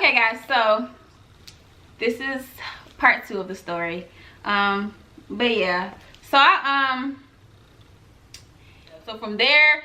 Okay guys, so this is part 2 of the story. But yeah, so so from there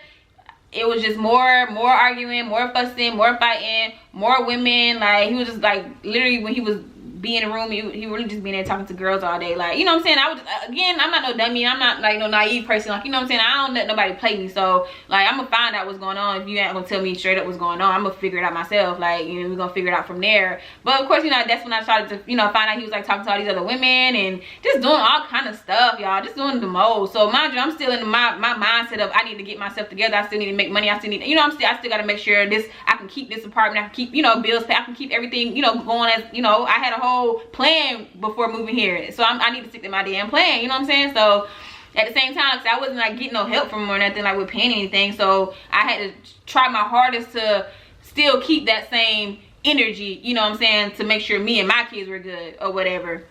it was just more arguing, more fussing, more fighting, more women. Like he was just like literally when he was be in the room, he really just being there talking to girls all day. Like, you know what I'm saying? I was just, again, I'm not no dummy. I'm not like no naive person. Like, you know what I'm saying? I don't let nobody play me. So like, I'm gonna find out what's going on. If you ain't gonna tell me straight up what's going on, I'm gonna figure it out myself. Like, you know, we're gonna figure it out from there. But of course, you know, that's when I started to, you know, find out he was like talking to all these other women and just doing all kind of stuff, y'all. Just doing the most. So mind you, I'm still in my mindset of I need to get myself together. I still need to make money. I still need, you know, I still gotta make sure I can keep this apartment. I can keep, you know, bills paid. I can keep everything, you know, going as, you know, I had a whole plan before moving here, so I need to stick to my damn plan, you know what I'm saying? So at the same time, cause I wasn't like getting no help from him or nothing like with paying anything, so I had to try my hardest to still keep that same energy, you know what I'm saying, to make sure me and my kids were good or whatever.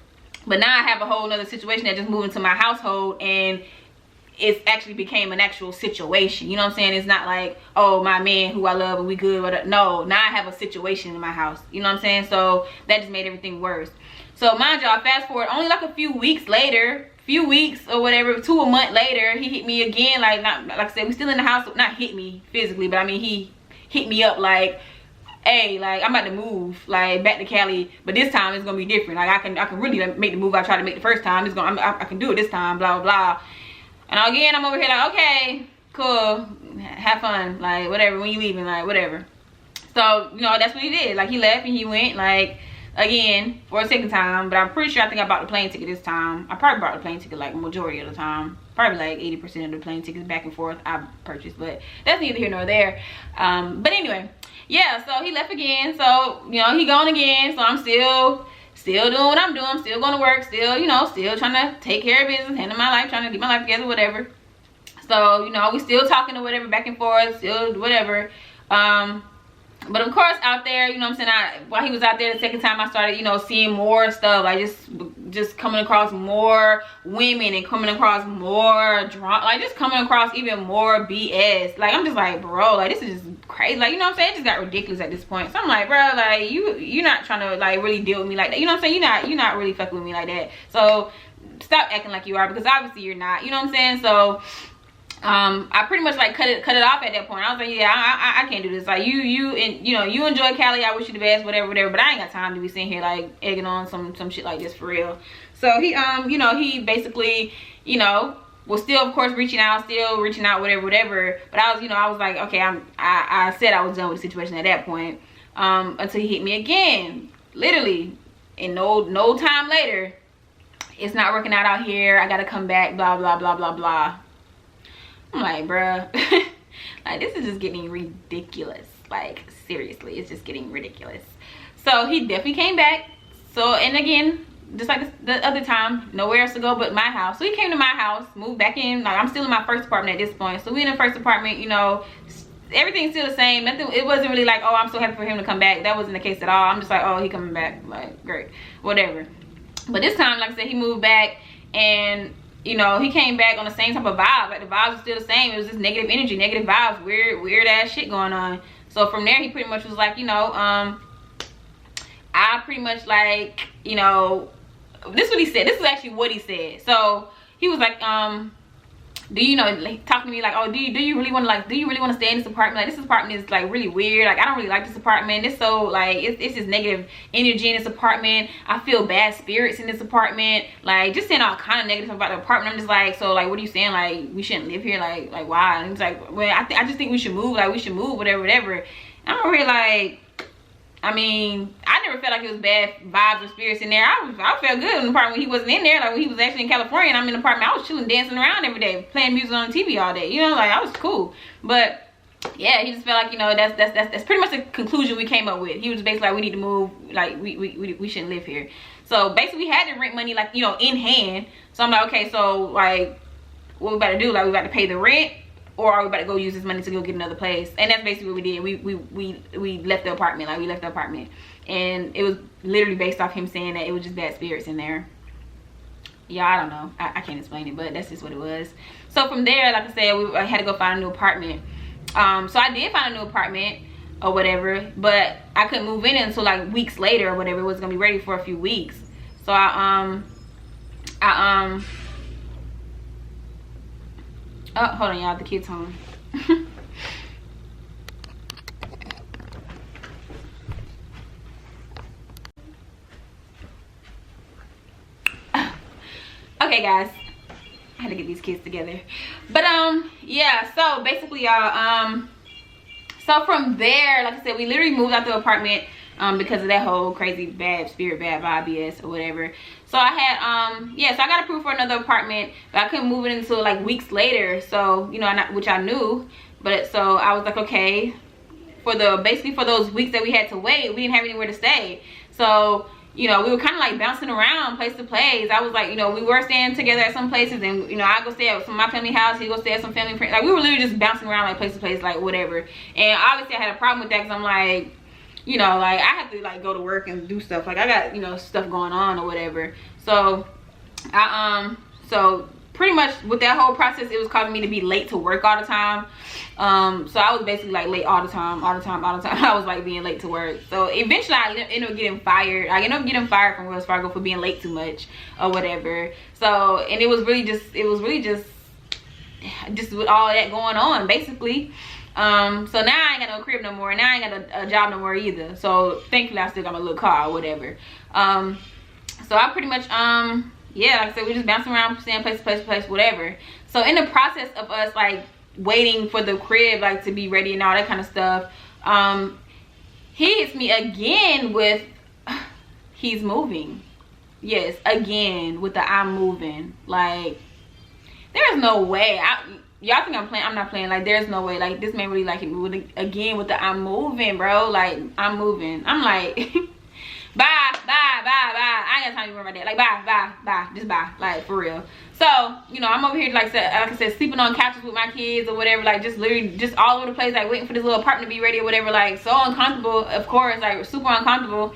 But now I have a whole nother situation that just moved into my household, and it's actually became an actual situation, you know what I'm saying? It's not like, oh, my man who I love and we good, whatever. No, now I have a situation in my house, you know what I'm saying? So that just made everything worse. So mind y'all, fast forward only like a few weeks later, or whatever, to a month later, he hit me again. Like, not like I said, we still in the house, not hit me physically, but I mean he hit me up like, hey, like I'm about to move like back to Cali, but this time it's gonna be different. Like I can really make the move I tried to make the first time. It's gonna I can do it this time, blah blah blah. And again, I'm over here like, okay, cool, have fun, like whatever, when you leaving, like whatever. So, you know, that's what he did. Like he left and he went, like, again for a second time. But I'm pretty sure I think I bought the plane ticket this time. I probably bought the plane ticket like majority of the time, probably like 80% of the plane tickets back and forth I purchased, but that's neither here nor there. But anyway, yeah, so he left again, so you know he gone again. So I'm still doing what I'm doing. I'm still going to work, still, you know, still trying to take care of business, handle my life, trying to get my life together, whatever. So, you know, we still talking or whatever, back and forth, still whatever. But of course out there, you know what I'm saying, while he was out there the second time, I started, you know, seeing more stuff, like just coming across more women and coming across more drunk, like just coming across even more BS. Like I'm just like, bro, like this is just crazy. Like, you know what I'm saying, it just got ridiculous at this point. So I'm like, bro, like you're not trying to like really deal with me like that, you know what I'm saying? You're not really fucking with me like that. So stop acting like you are, because obviously you're not, you know what I'm saying? So I pretty much like cut it off at that point. I was like, yeah, I can't do this. Like you enjoy Cali, I wish you the best, whatever, but I ain't got time to be sitting here like egging on some shit like this for real. So he you know, he basically, you know, was still of course reaching out, whatever. But I was like, okay, I said I was done with the situation at that point. Until he hit me again, literally, and no time later, it's not working out here, I gotta come back, blah blah blah blah blah. I'm like, bruh, like this is just getting ridiculous. Like seriously, it's just getting ridiculous. So he definitely came back. So, and again, just like the other time, nowhere else to go but my house. So he came to my house, moved back in. Like I'm still in my first apartment at this point. So we in the first apartment, you know, everything's still the same. Nothing. It wasn't really like, oh, I'm so happy for him to come back. That wasn't the case at all. I'm just like, oh, he coming back, like great, whatever. But this time, like I said, he moved back, and you know, he came back on the same type of vibe. Like the vibes were still the same. It was just negative energy, negative vibes, weird ass shit going on. So from there, he pretty much was like, you know, I pretty much like, you know, this is what he said. This is actually what he said. So he was like, do you know, like, talking to me like, oh, do you really want to stay in this apartment? Like this apartment is like really weird. Like I don't really like this apartment. It's so like it's just negative energy in this apartment. I feel bad spirits in this apartment. Like just saying all kind of negative about the apartment. I'm just like, so like what are you saying? Like we shouldn't live here? Like why? And he's like, well, I just think we should move. Like we should move, whatever. And I'm really like, I mean, I never felt like it was bad vibes or spirits in there. I felt good in the apartment when he wasn't in there. Like when he was actually in California and I'm in the apartment, I was chilling, dancing around every day, playing music on TV all day. You know, like I was cool. But yeah, he just felt like, you know, that's pretty much the conclusion we came up with. He was basically like, we need to move. Like we shouldn't live here. So basically, we had the rent money, like, you know, in hand. So I'm like, okay, so like, what we about to do? Like we about to pay the rent, or are we about to go use this money to go get another place? And that's basically what we did. We left the apartment. Like we left the apartment, and it was literally based off him saying that it was just bad spirits in there. Yeah, I don't know, I can't explain it, but that's just what it was. So from there, like I said, I had to go find a new apartment. So I did find a new apartment. or whatever, but I couldn't move in until like weeks later or whatever. It was gonna be ready for a few weeks. So oh, hold on, y'all, the kids home. Okay, guys, I had to get these kids together. But yeah, so basically, y'all, so from there, like I said, we literally moved out the apartment because of that whole crazy bad spirit, bad vibe BS or whatever. So I had yeah, so I got approved for another apartment, but I couldn't move it until like weeks later. So, you know, which I knew, but so I was like, okay, for basically for those weeks that we had to wait, we didn't have anywhere to stay. So, you know, we were kind of like bouncing around place to place. I was like, you know, we were staying together at some places, and you know, I go stay at some of my family house, he go stay at some family friends. Like, we were literally just bouncing around like place to place, like whatever. And obviously I had a problem with that because I'm like, you know, like I have to like go to work and do stuff. Like I got, you know, stuff going on or whatever. So so pretty much with that whole process, it was causing me to be late to work all the time. So I was basically like late all the time. I was like being late to work. So eventually I ended up getting fired. I ended up getting fired from Wells Fargo for being late too much or whatever. So, and it was really just with all that going on basically. So now I ain't got no crib no more, and now I ain't got a job no more either. So thankfully I still got my little car or whatever. So I pretty much yeah, like I said, we just bouncing around, staying place to place to place, whatever. So in the process of us like waiting for the crib like to be ready and all that kind of stuff, he hits me again with he's moving. Yes, again with the I'm moving. Like, there's no way. Y'all think I'm playing? I'm not playing. Like, there's no way. Like, this man really like it again with the I'm moving, bro. Like, I'm moving. I'm like bye. I ain't got time to worry about that. Like, bye. Just bye. Like, for real. So, you know, I'm over here, like I said, sleeping on couches with my kids or whatever. Like, just literally just all over the place, like waiting for this little apartment to be ready or whatever. Like, so uncomfortable, of course, like super uncomfortable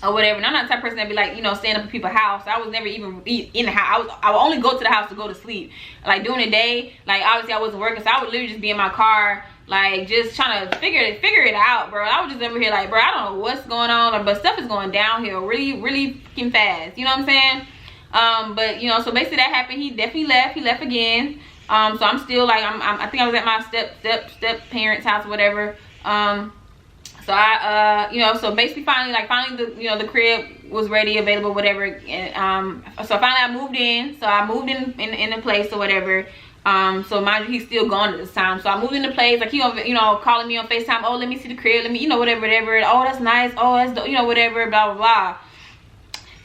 or whatever. And I'm not the type of person that be like, you know, staying up at people's house. I was never even in the house. I would only go to the house to go to sleep. Like, during the day, like, obviously I wasn't working, so I would literally just be in my car, like, just trying to figure it out, bro. I was just over here like, bro, I don't know what's going on, like, but stuff is going downhill really freaking fast, you know what I'm saying? But, you know, so basically that happened. He definitely left. He left again. So I'm still like, I think I was at my step parents' house or whatever. So I you know, so basically finally the, you know, the crib was ready, available, whatever. And so finally I moved in. So I moved in a place or whatever. So mind you, he's still gone at this time. So I moved into place, like, he, you know, calling me on FaceTime, oh, let me see the crib, let me, you know, whatever, oh, that's nice, oh, that's, you know, whatever, blah blah blah.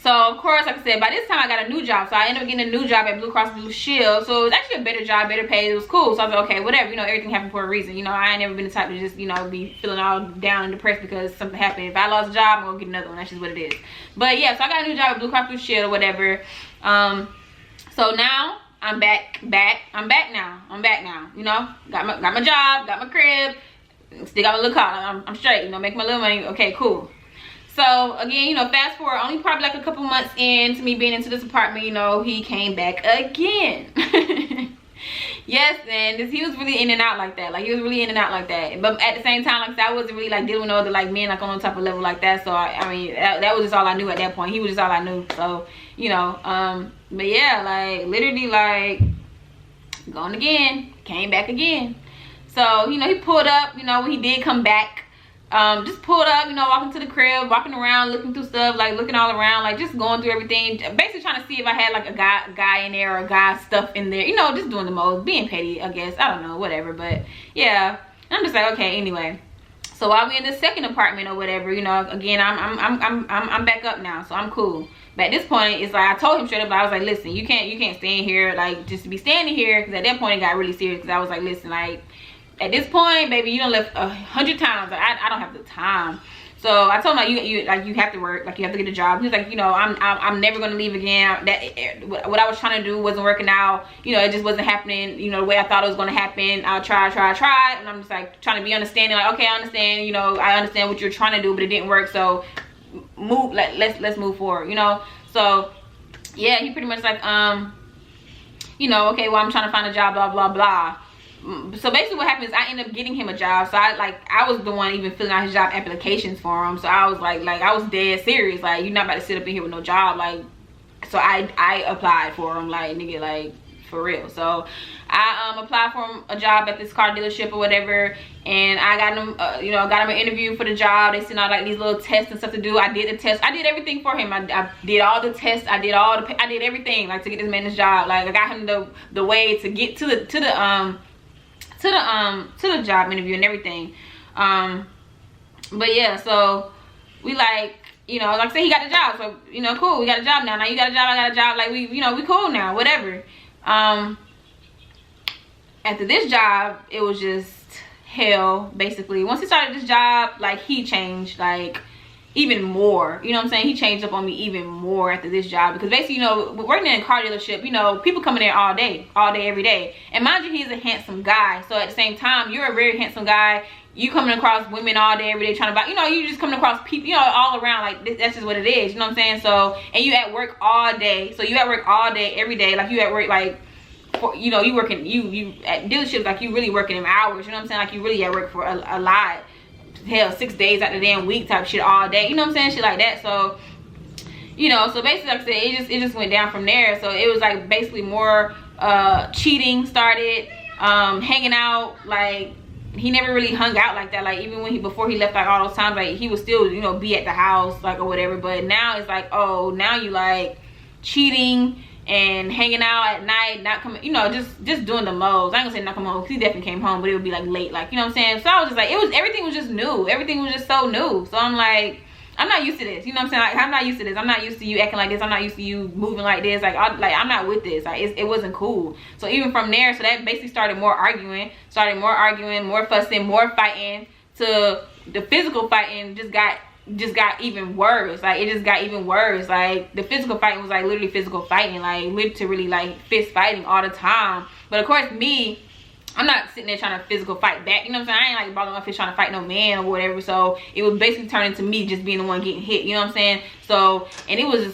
So of course, like I said, by this time I got a new job. So I ended up getting a new job at Blue Cross Blue Shield. So it was actually a better job, better paid. It was cool. So I was like, okay, whatever, you know, everything happened for a reason. You know, I ain't never been the type to just, you know, be feeling all down and depressed because something happened. If I lost a job, I'm gonna get another one. That's just what it is. But yeah, so I got a new job at Blue Cross Blue Shield or whatever. So now I'm back now, you know, got my job, got my crib, still got my little car. I'm straight, you know, make my little money. Okay, cool. So again, you know, fast forward, only probably like a couple months into me being into this apartment, you know, he came back again. Yes, and he was really in and out like that. Like, he was really in and out like that. But at the same time, like I said, I wasn't really like dealing with no other like men like on top of level like that. So I mean, that was just all I knew at that point. He was just all I knew. So, you know, but yeah, like literally like gone again, came back again. So, you know, he pulled up, you know, when he did come back. Just pulled up, you know, walking to the crib, walking around, looking through stuff, like looking all around, like just going through everything, basically trying to see if I had like a guy in there or a guy stuff in there, you know, just doing the most, being petty, I guess, I don't know, whatever. But yeah, I'm just like, okay, anyway. So while we in the second apartment or whatever, you know, again, I'm back up now, so I'm cool. But at this point, it's like I told him straight up, I was like, listen, you can't stay in here, like just be standing here, because at that point it got really serious, because I was like, listen, like, at this point, baby, you done left 100 times. Like, I don't have the time. So I told him, like, you have to work, like you have to get a job. He was like, you know, I'm never gonna leave again. That what I was trying to do wasn't working out. You know, it just wasn't happening, you know, the way I thought it was gonna happen. I'll try, and I'm just like trying to be understanding, like, okay, I understand, you know, I understand what you're trying to do, but it didn't work, so move, like, let's move forward, you know. So yeah, he pretty much like, you know, okay, well, I'm trying to find a job, blah blah blah. so basically what happened is I ended up getting him a job. So I was the one even filling out his job applications for him. So I was like I was dead serious. Like, you're not about to sit up in here with no job. Like, so I applied for him, like, nigga, like, for real. So I applied for him a job at this car dealership or whatever, and I got him you know, got him an interview for the job. They sent out like these little tests and stuff to do. I did the test. I did everything for him. I did all the tests. I did everything, like, to get this man his job. Like, I got him the way to get to the job interview and everything. But yeah, so we, like, you know, like I said, he got the job, so, you know, cool, we got a job now. Now you got a job, I got a job, like, we, you know, we cool now, whatever. After this job, it was just hell, basically. Once he started this job, like, he changed, like, even more, you know what I'm saying? He changed up on me even more after this job, because basically, you know, working in a car dealership, you know, people come in there all day, every day. And mind you, he's a handsome guy, so at the same time, you're a very handsome guy. You coming across women all day, every day, trying to buy, you know, you just coming across people, you know, all around, like, that's just what it is, you know what I'm saying? So, and you at work all day, so you at work all day, every day, like, you at work, like, for, you know, you working, you at dealerships, like, you really working them hours, you know what I'm saying? Like, you really at work for a lot. Hell, 6 days out the damn week type shit all day, you know what I'm saying? Shit like that. So, you know, so basically, like I said, it just went down from there. So it was like basically more cheating started, hanging out. Like, he never really hung out like that. Like, even when before he left, like, all those times, like, he would still, you know, be at the house, like, or whatever. But now it's like, oh, now you like cheating and hanging out at night, not coming, you know, just doing the most. I ain't gonna say not coming home, because he definitely came home, but it would be like late, like, you know what I'm saying? So I was just like, everything was just new. Everything was just so new. So I'm like, I'm not used to this, you know what I'm saying? Like, I'm not used to this. I'm not used to you acting like this. I'm not used to you moving like this. Like, I'm not with this. Like, it wasn't cool. So even from there, so that basically started more arguing, more fussing, more fighting, to the physical fighting just got even worse. Like, it just got even worse. Like, the physical fighting was like literally physical fighting, like literally like fist fighting all the time. But of course, me, I'm not sitting there trying to physical fight back, you know what I'm saying? I ain't like bothering my fist trying to fight no man or whatever. So it was basically turning to me just being the one getting hit, you know what I'm saying? So, and it was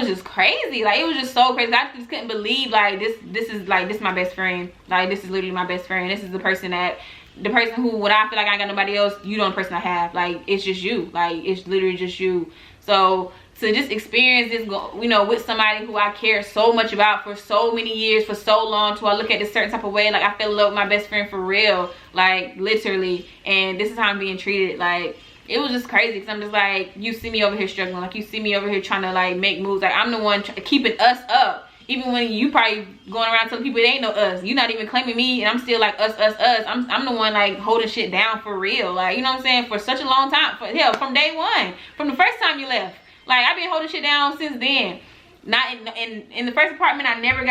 just crazy. Like, it was just so crazy. I just couldn't believe, like, this is my best friend. Like, this is literally my best friend. This is the person who, when I feel like I ain't got nobody else, you the only person I have. Like, it's just you. Like, it's literally just you. So to just experience this, you know, with somebody who I care so much about for so many years, for so long, to I look at this certain type of way, like, I fell in love with my best friend for real, like, literally. And this is how I'm being treated. Like, it was just crazy, because I'm just like, you see me over here struggling, like, you see me over here trying to, like, make moves, like, I'm the one keeping us up. Even when you probably going around telling people it ain't no us, you not even claiming me, and I'm still like us. I'm the one, like, holding shit down for real, like, you know what I'm saying, for such a long time, hell, from day one, from the first time you left. Like, I've been holding shit down since then. Not in the first apartment, I never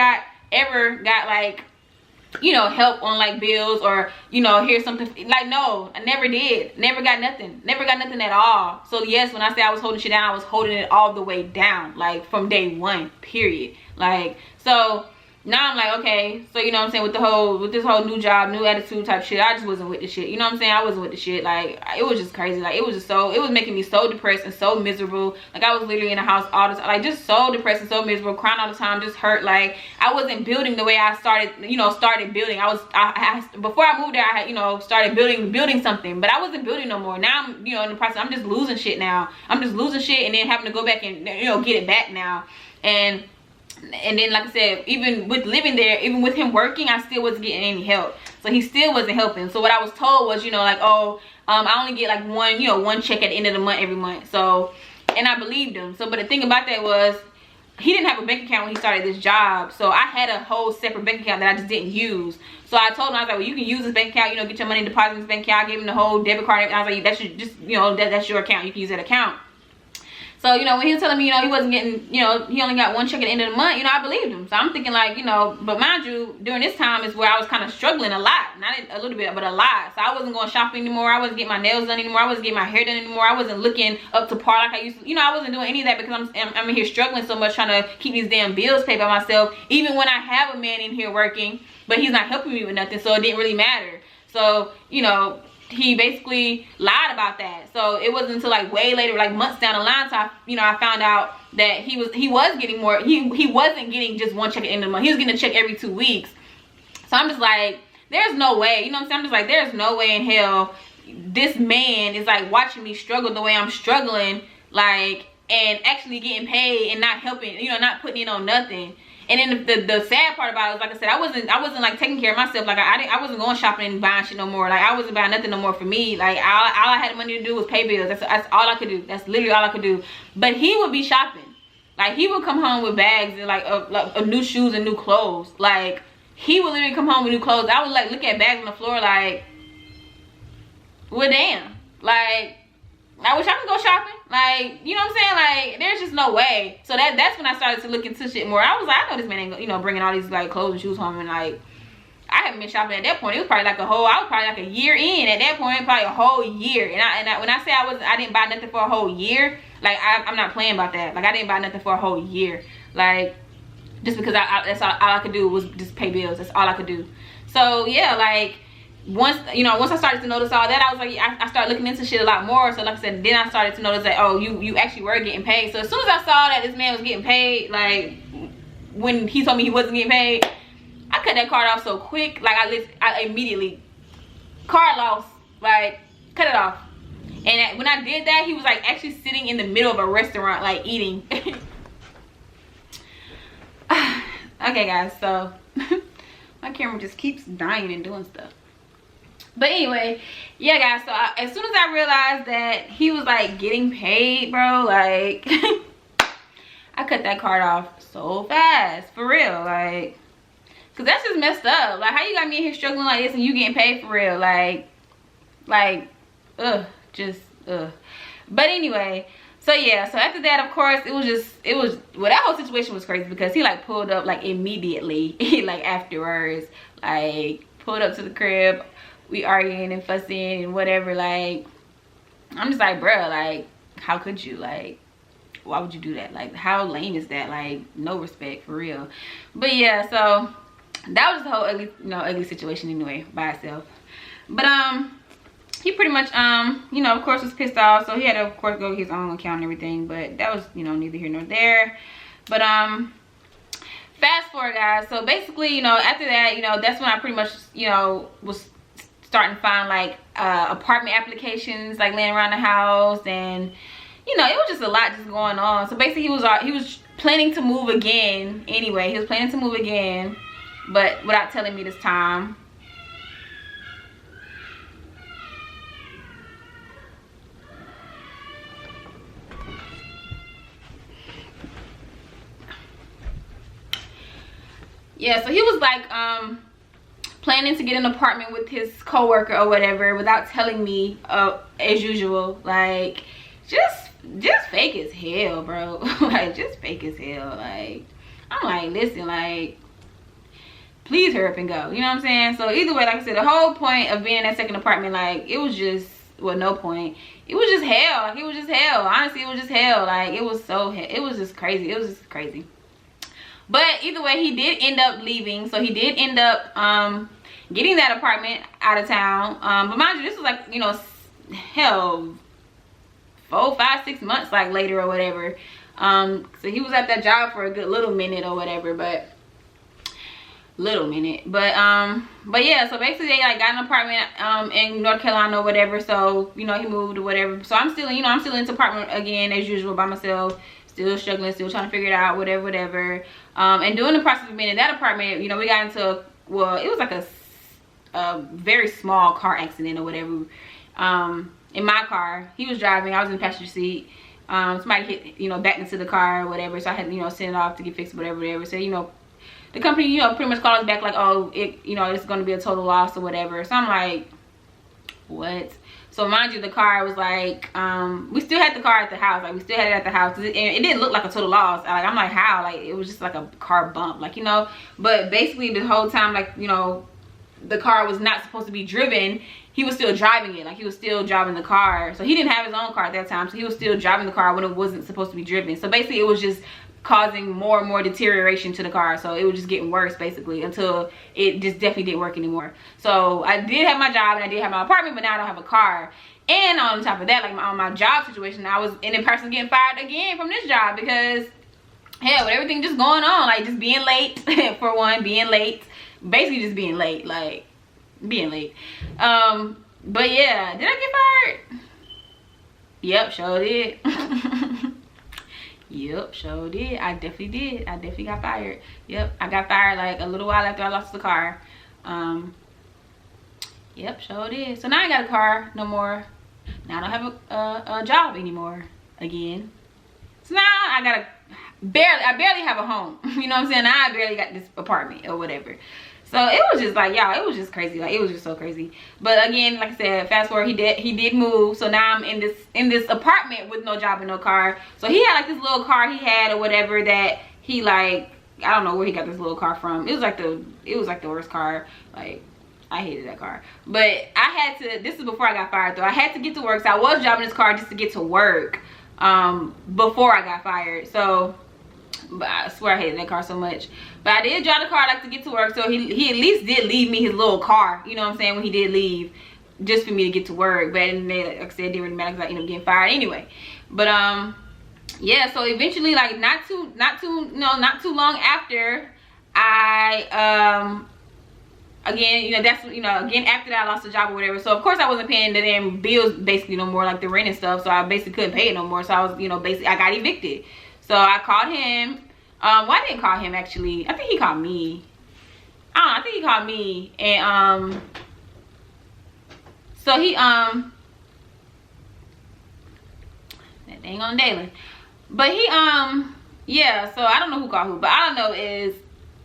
ever got like, you know, help on like bills, or, you know, here's something, like, no, I never did. Never got nothing at all. So yes, when I say I was holding shit down, I was holding it all the way down, like, from day one, period. Like, so now I'm like, okay, so, you know what I'm saying, with this whole new job, new attitude type shit, I just wasn't with the shit, you know what I'm saying? I wasn't with the shit. Like, it was just crazy. Like, it was making me so depressed and so miserable. Like, I was literally in the house all the time, like, just so depressed and so miserable, crying all the time, just hurt. Like, I wasn't building the way I started building. Before I moved there, I had, you know, started building something, but I wasn't building no more. Now I'm, you know, in the process, I'm just losing shit now. I'm just losing shit, and then having to go back and, you know, get it back now. And then, like I said, even with living there, even with him working, I still wasn't getting any help. So he still wasn't helping. So what I was told was, you know, like, oh, I only get like one check at the end of the month every month. So, and I believed him. So, but the thing about that was, he didn't have a bank account when he started this job. So I had a whole separate bank account that I just didn't use. So I told him, I was like, well, you can use this bank account, you know, get your money deposited in this bank account. I gave him the whole debit card. I was like, that should just, you know, that's your account. You can use that account. So, you know, when he was telling me, you know, he wasn't getting, you know, he only got one check at the end of the month, you know, I believed him. So I'm thinking, like, you know, but mind you, during this time is where I was kind of struggling a lot. Not a little bit, but a lot. So I wasn't going shopping anymore. I wasn't getting my nails done anymore. I wasn't getting my hair done anymore. I wasn't looking up to par like I used to. You know, I wasn't doing any of that, because I'm in here struggling so much, trying to keep these damn bills paid by myself. Even when I have a man in here working, but he's not helping me with nothing, so it didn't really matter. So, you know, he basically lied about that. So it wasn't until like way later, like months down the line, so I found out that he was getting more. He wasn't getting just one check at the end of the month. He was getting a check every 2 weeks. So I'm just like, there's no way, you know what I'm saying? I'm just like, there's no way in hell this man is like watching me struggle the way I'm struggling, like, and actually getting paid and not helping, you know, not putting in on nothing. And then the sad part about it was, like I said, I wasn't like taking care of myself. Like I wasn't going shopping and buying shit no more. Like I wasn't buying nothing no more for me. Like all I had money to do was pay bills. That's all I could do. That's literally all I could do. But he would be shopping. Like he would come home with bags and like new shoes and new clothes. Like he would literally come home with new clothes. I would like look at bags on the floor like, well damn. Like I wish I could go shopping. Like, you know what I'm saying? Like, there's just no way. So that's when I started to look into shit more. I was like, I know this man ain't, you know, bringing all these like clothes and shoes home, and like, I haven't been shopping at that point. It was probably like I was probably like a year in at that point, probably a whole year. And I when I say I didn't buy nothing for a whole year, like I'm not playing about that. Like I didn't buy nothing for a whole year. Like just because that's all I could do was just pay bills. That's all I could do. So yeah, like. Once I started to notice all that, I was like, I started looking into shit a lot more. So like I said, then I started to notice that, oh, you actually were getting paid. So as soon as I saw that this man was getting paid, like when he told me he wasn't getting paid, I cut that card off so quick. Like I immediately, card loss, like cut it off. And when I did that, he was like actually sitting in the middle of a restaurant, like eating. Okay guys, so my camera just keeps dying and doing stuff. But anyway, yeah guys, so as soon as I realized that he was like getting paid, bro, like I cut that card off so fast, for real, like, cause that's just messed up. Like, how you got me in here struggling like this and you getting paid for real? Like just but anyway, so yeah, so after that, of course, it was well, that whole situation was crazy because he like pulled up like immediately like afterwards, like pulled up to the crib. We arguing and fussing and whatever. Like, I'm just like, bruh, like, how could you? Like, why would you do that? Like, how lame is that? Like, no respect, for real. But yeah, so that was the whole ugly, ugly situation anyway by itself. But he pretty much of course was pissed off, so he had to of course go to his own account and everything. But that was neither here nor there. But fast forward, guys. So basically, after that, that's when I pretty much was starting to find like apartment applications like laying around the house, and it was just a lot just going on. So basically he was planning to move again anyway. He was planning to move again, but without telling me this time. Yeah, so he was like planning to get an apartment with his coworker or whatever without telling me, as usual. Like, just fake as hell, bro. Like, just fake as hell. Like, I'm like, listen, like, please hurry up and go. You know what I'm saying? So either way, like I said, the whole point of being in that second apartment, like, it was just, well, no point. It was just hell. Like, it was just hell. Honestly, it was just hell. Like, it was just crazy. It was just crazy. But either way, he did end up leaving. So he did end up getting that apartment out of town. But mind you, this was like, hell, 4, 5, 6 months like later or whatever. So he was at that job for a good little minute or whatever, but yeah, so basically they like got an apartment in North Carolina or whatever. So he moved or whatever. So I'm still in this apartment again as usual by myself, still struggling, still trying to figure it out, whatever. And during the process of being in that apartment, we got into, well, it was like a very small car accident or whatever. In my car, he was driving, I was in the passenger seat. Somebody hit, backed into the car or whatever, so I had to, send it off to get fixed, whatever. So, the company, pretty much called us back like, oh, it's going to be a total loss or whatever. So I'm like, what? So mind you, the car was like, we still had the car at the house. Like, we still had it at the house. It didn't look like a total loss. Like, I'm like, how? Like, it was just like a car bump, like, But basically, the whole time, like, the car was not supposed to be driven. He was still driving it. Like, he was still driving the car. So he didn't have his own car at that time. So he was still driving the car when it wasn't supposed to be driven. So basically, it was just causing more and more deterioration to the car. So it was just getting worse basically until it just definitely didn't work anymore. So I did have my job and I did have my apartment, but now I don't have a car. And on top of that, like on my job situation, I was in the person getting fired again from this job because hell, with everything just going on, like just being late for one, being late, basically just being late. Like, being late. But yeah, did I get fired? Yep, sure did. Yep, sure did. I definitely did. I definitely got fired. Yep, I got fired like a little while after I lost the car. Yep, sure did. So now I got a car no more. Now I don't have a job anymore again. So now I gotta barely have a home. You know what I'm saying? Now I barely got this apartment or whatever. So it was just like, y'all, it was just crazy. Like, it was just so crazy. But again, like I said, fast forward, he did move. So now I'm in this apartment with no job and no car. So he had like this little car he had or whatever that he like, I don't know where he got this little car from. It was like the worst car. Like, I hated that car. But I had to, this is before I got fired though. I had to get to work. So I was driving this car just to get to work before I got fired. So, but I swear I hated that car so much. But I did drive the car like to get to work, so he at least did leave me his little car, you know what I'm saying, when he did leave, just for me to get to work. But like I said, it didn't really matter because I ended up getting fired anyway. But yeah, so eventually, like not too long after, I again, again after that I lost the job or whatever. So of course I wasn't paying the damn bills basically no more, like the rent and stuff. So I basically couldn't pay it no more. So I was, basically I got evicted. So I called him. Well, I didn't call him actually. I think he called me. I think he called me, and so he that dang on Dalen. But he yeah. So I don't know who called who, but all I know is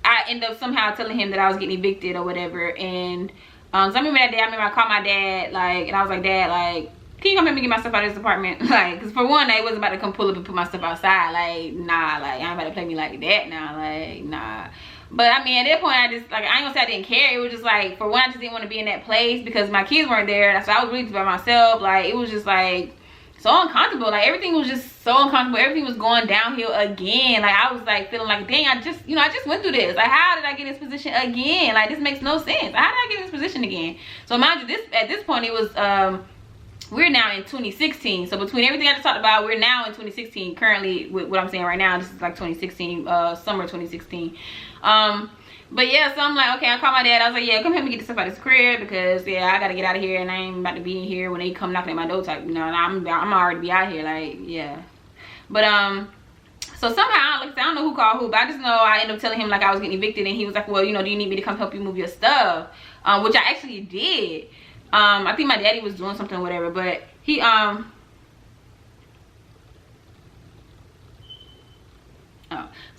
I ended up somehow telling him that I was getting evicted or whatever. And so I remember that day. I called my dad, like, and I was like, Dad, like, can you come help me get my stuff out of this apartment? Like, because for one, I wasn't about to come pull up and put my stuff outside. Like, nah, like, I ain't about to play me like that now. Like, nah. But I mean, at that point, I just, like, I ain't gonna say I didn't care. It was just like, for one, I just didn't want to be in that place because my kids weren't there. So I was really just by myself. Like, it was just like so uncomfortable. Like, everything was just so uncomfortable. Everything was going downhill again. Like, I was like feeling like, dang, I just went through this. Like, how did I get in this position again? Like, this makes no sense. How did I get in this position again? So mind you, at this point, it was we're now in 2016. So between everything I just talked about, we're now in 2016. Currently, with what I'm saying right now, this is like 2016, summer 2016. But yeah, so I'm like, okay, I called my dad. I was like, yeah, come help me get this stuff out of this crib because yeah, I gotta get out of here and I ain't about to be in here when they come knocking at my door type. I'm already be out here, like, yeah. But so somehow, like I said, I don't know who called who, but I just know I ended up telling him like I was getting evicted, and he was like, well, do you need me to come help you move your stuff? Which I actually did. I think my daddy was doing something or whatever, but he oh,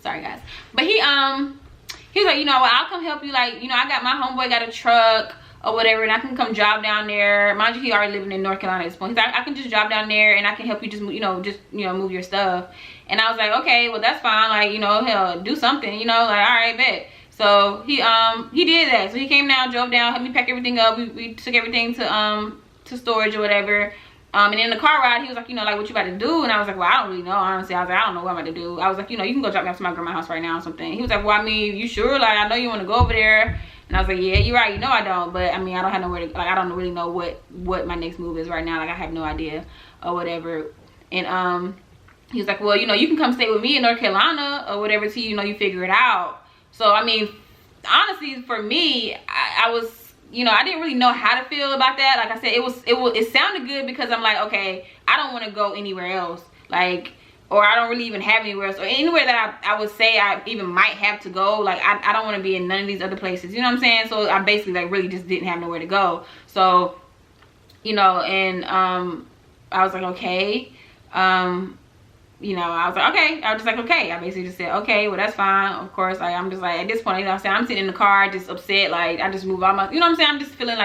sorry guys. But he was like, well, I'll come help you, like, I got my homeboy got a truck or whatever, and I can come drive down there. Mind you, he already living in North Carolina at this point. He's like, I can just drive down there and I can help you just move your stuff. And I was like, okay, well, that's fine, like, hell, do something, like, all right, bet. So he did that. So he came down, drove down, helped me pack everything up. We took everything to storage or whatever. And in the car ride, he was like, like, what you about to do? And I was like, well, I don't really know, honestly. I was like, I don't know what I'm about to do. I was like, you can go drop me off to my grandma's house right now or something. He was like, well, I mean, you sure? Like, I know you want to go over there. And I was like, yeah, you're right. I don't. But I mean, I don't have nowhere to, like, I don't really know what my next move is right now. Like, I have no idea or whatever. And he was like, well, you can come stay with me in North Carolina or whatever till you figure it out. So I mean, honestly, for me, I was, I didn't really know how to feel about that. Like I said, it sounded good because I'm like, okay, I don't want to go anywhere else, like, or I don't really even have anywhere else, or anywhere that I would say I even might have to go. Like, I don't want to be in none of these other places, you know what I'm saying? So I basically like really just didn't have nowhere to go. So, and I was like, okay. I was like, okay. I was just like, okay. I basically just said, okay, well, that's fine. Of course, like, I'm just like, at this point, I'm saying, I'm sitting in the car, just upset. Like, I just moved all my, what I'm saying? I'm just feeling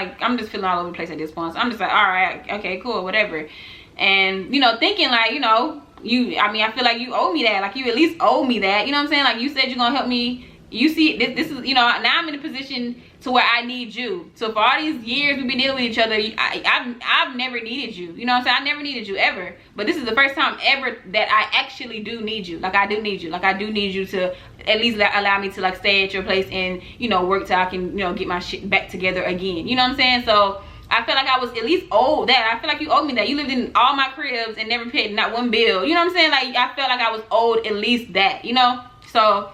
all over the place at this point. So I'm just like, all right, okay, cool, whatever. And, thinking like, I feel like you owe me that. Like, you at least owe me that. You know what I'm saying? Like, you said you're going to help me. You see, this is, now I'm in a position to where I need you. So for all these years we've been dealing with each other, I've never needed you. You know what I'm saying? I never needed you ever. But this is the first time ever that I actually do need you. Like, I do need you. Like, I do need you to at least allow me to, like, stay at your place and, work till I can, get my shit back together again. You know what I'm saying? So I feel like I was at least owed that. I feel like you owed me that. You lived in all my cribs and never paid not one bill. You know what I'm saying? Like, I felt like I was owed at least that, So